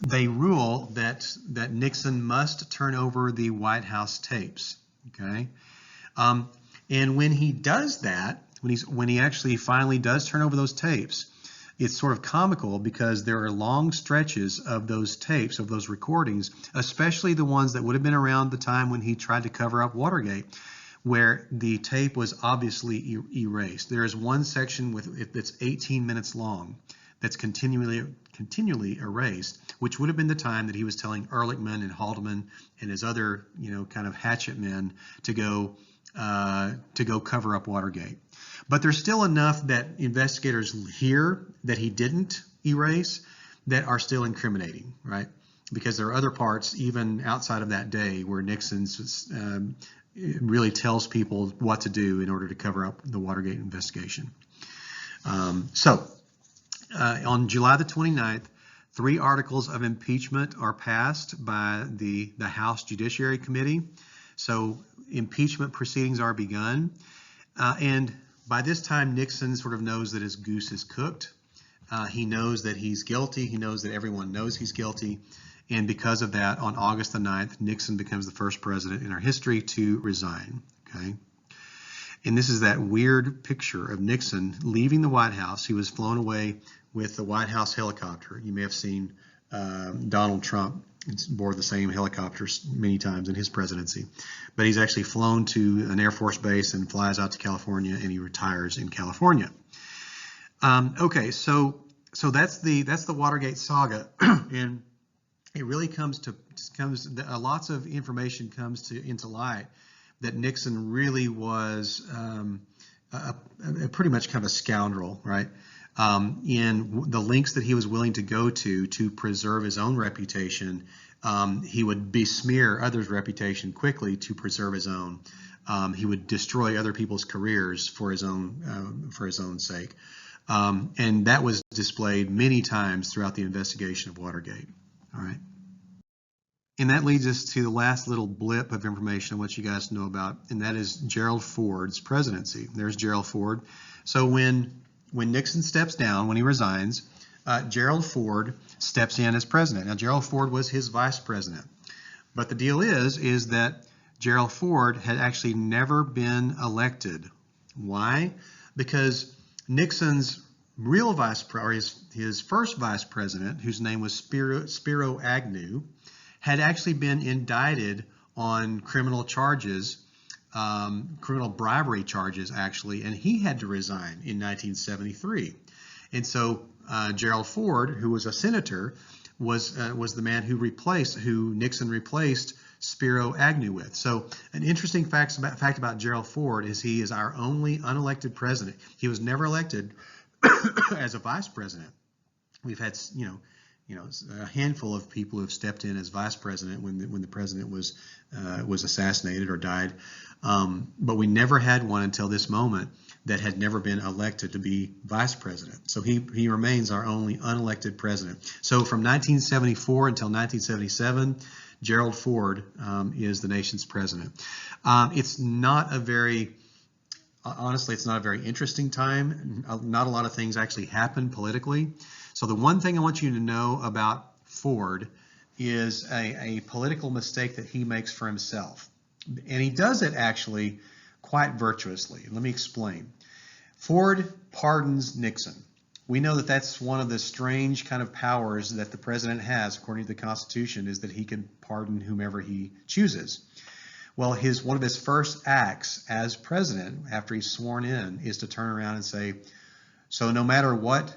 They rule that Nixon must turn over the White House tapes. Okay, and when he does that, when he actually finally does turn over those tapes, it's sort of comical, because there are long stretches of those tapes, of those recordings, especially the ones that would have been around the time when he tried to cover up Watergate, where the tape was obviously erased. There is one section that's 18 minutes long that's continually erased, which would have been the time that he was telling Ehrlichman and Haldeman and his other, kind of hatchet men to go cover up Watergate. But there's still enough that investigators hear that he didn't erase that are still incriminating, right? Because there are other parts, even outside of that day, where Nixon really tells people what to do in order to cover up the Watergate investigation. So on July the 29th, 3 articles of impeachment are passed by the House Judiciary Committee. So impeachment proceedings are begun. And By this time, Nixon sort of knows that his goose is cooked. He knows that he's guilty. He knows that everyone knows he's guilty. And because of that, on August the 9th, Nixon becomes the first president in our history to resign. Okay. And this is that weird picture of Nixon leaving the White House. He was flown away with the White House helicopter. You may have seen Donald Trump board the same helicopters many times in his presidency. But he's actually flown to an Air Force base and flies out to California, and he retires in California. Okay, so that's the Watergate saga, and it really lots of information comes into light that Nixon really was a pretty much kind of a scoundrel, right? In the lengths that he was willing to go to preserve his own reputation. He would besmear others' reputation quickly to preserve his own. He would destroy other people's careers for his own sake. And that was displayed many times throughout the investigation of Watergate. All right. And that leads us to the last little blip of information I want you guys to know about, and that is Gerald Ford's presidency. There's Gerald Ford. So when Nixon steps down, when he resigns, Gerald Ford steps in as president. Now, Gerald Ford was his vice president. But the deal is that Gerald Ford had actually never been elected. Why? Because Nixon's real his first vice president, whose name was Spiro Agnew, had actually been indicted on criminal charges, criminal bribery charges actually, and he had to resign in 1973. And so Gerald Ford, who was a senator, was the man who Nixon replaced Spiro Agnew with. So an interesting fact about Gerald Ford is he is our only unelected president. He was never elected as a vice president. We've had a handful of people who have stepped in as vice president when the president was assassinated or died, but we never had one until this moment that had never been elected to be vice president. So he remains our only unelected president. So from 1974 until 1977, Gerald Ford is the nation's president. Honestly, it's not a very interesting time. Not a lot of things actually happen politically. So the one thing I want you to know about Ford is a political mistake that he makes for himself. And he does it actually quite virtuously. Let me explain. Ford pardons Nixon. We know that that's one of the strange kind of powers that the president has, according to the Constitution, is that he can pardon whomever he chooses. Well, one of his first acts as president, after he's sworn in, is to turn around and say, so no matter what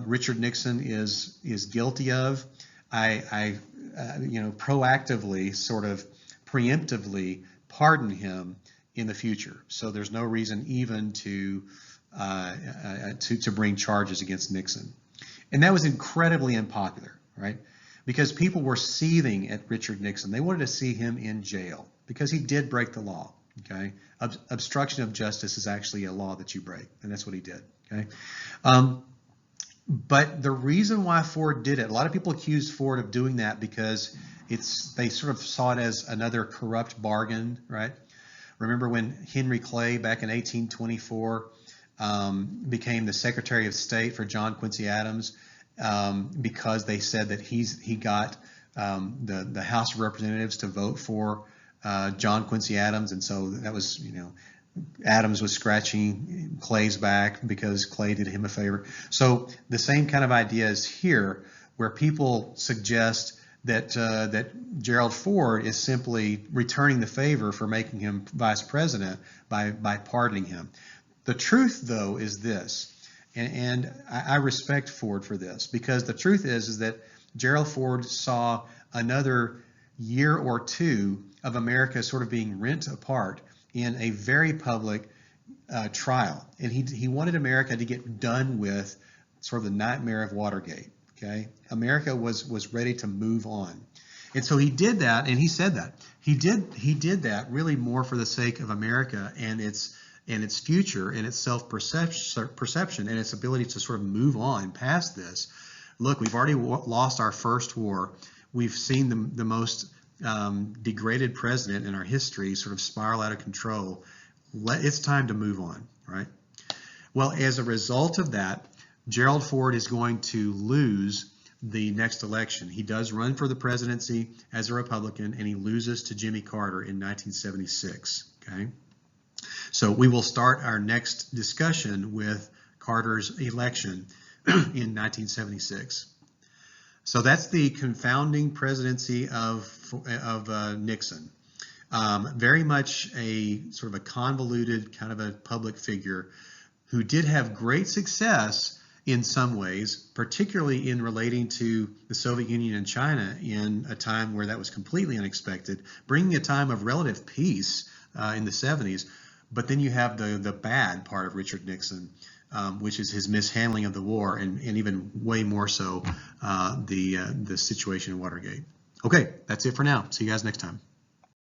Richard Nixon is guilty of, I proactively, sort of preemptively pardon him in the future. So there's no reason even to bring charges against Nixon. And that was incredibly unpopular, right? Because people were seething at Richard Nixon. They wanted to see him in jail because he did break the law. Okay, obstruction of justice is actually a law that you break, and that's what he did. Okay, but the reason why Ford did it, a lot of people accused Ford of doing that because they sort of saw it as another corrupt bargain, right? Remember when Henry Clay back in 1824 became the Secretary of State for John Quincy Adams because they said that he got the House of Representatives to vote for John Quincy Adams, and so that was, Adams was scratching Clay's back because Clay did him a favor. So the same kind of idea is here, where people suggest that Gerald Ford is simply returning the favor for making him vice president by pardoning him. The truth, though, is this, and I respect Ford for this, because the truth is that Gerald Ford saw another year or two of America sort of being rent apart in a very public trial. And he wanted America to get done with sort of the nightmare of Watergate. Okay, America was ready to move on. And so he did that, and he said that. He did that really more for the sake of America and its future and its self-perception and its ability to sort of move on past this. Look, we've already lost our first war. We've seen the most degraded president in our history sort of spiral out of control. It's time to move on. right? Well, as a result of that, Gerald Ford is going to lose the next election. He does run for the presidency as a Republican, and he loses to Jimmy Carter in 1976. Okay, so we will start our next discussion with Carter's election in 1976. So that's the confounding presidency of Nixon. Very much a sort of a convoluted kind of a public figure who did have great success in some ways, particularly in relating to the Soviet Union and China in a time where that was completely unexpected, bringing a time of relative peace in the 70s. But then you have the bad part of Richard Nixon, which is his mishandling of the war, and even way more so the situation in Watergate. Okay, that's it for now. See you guys next time.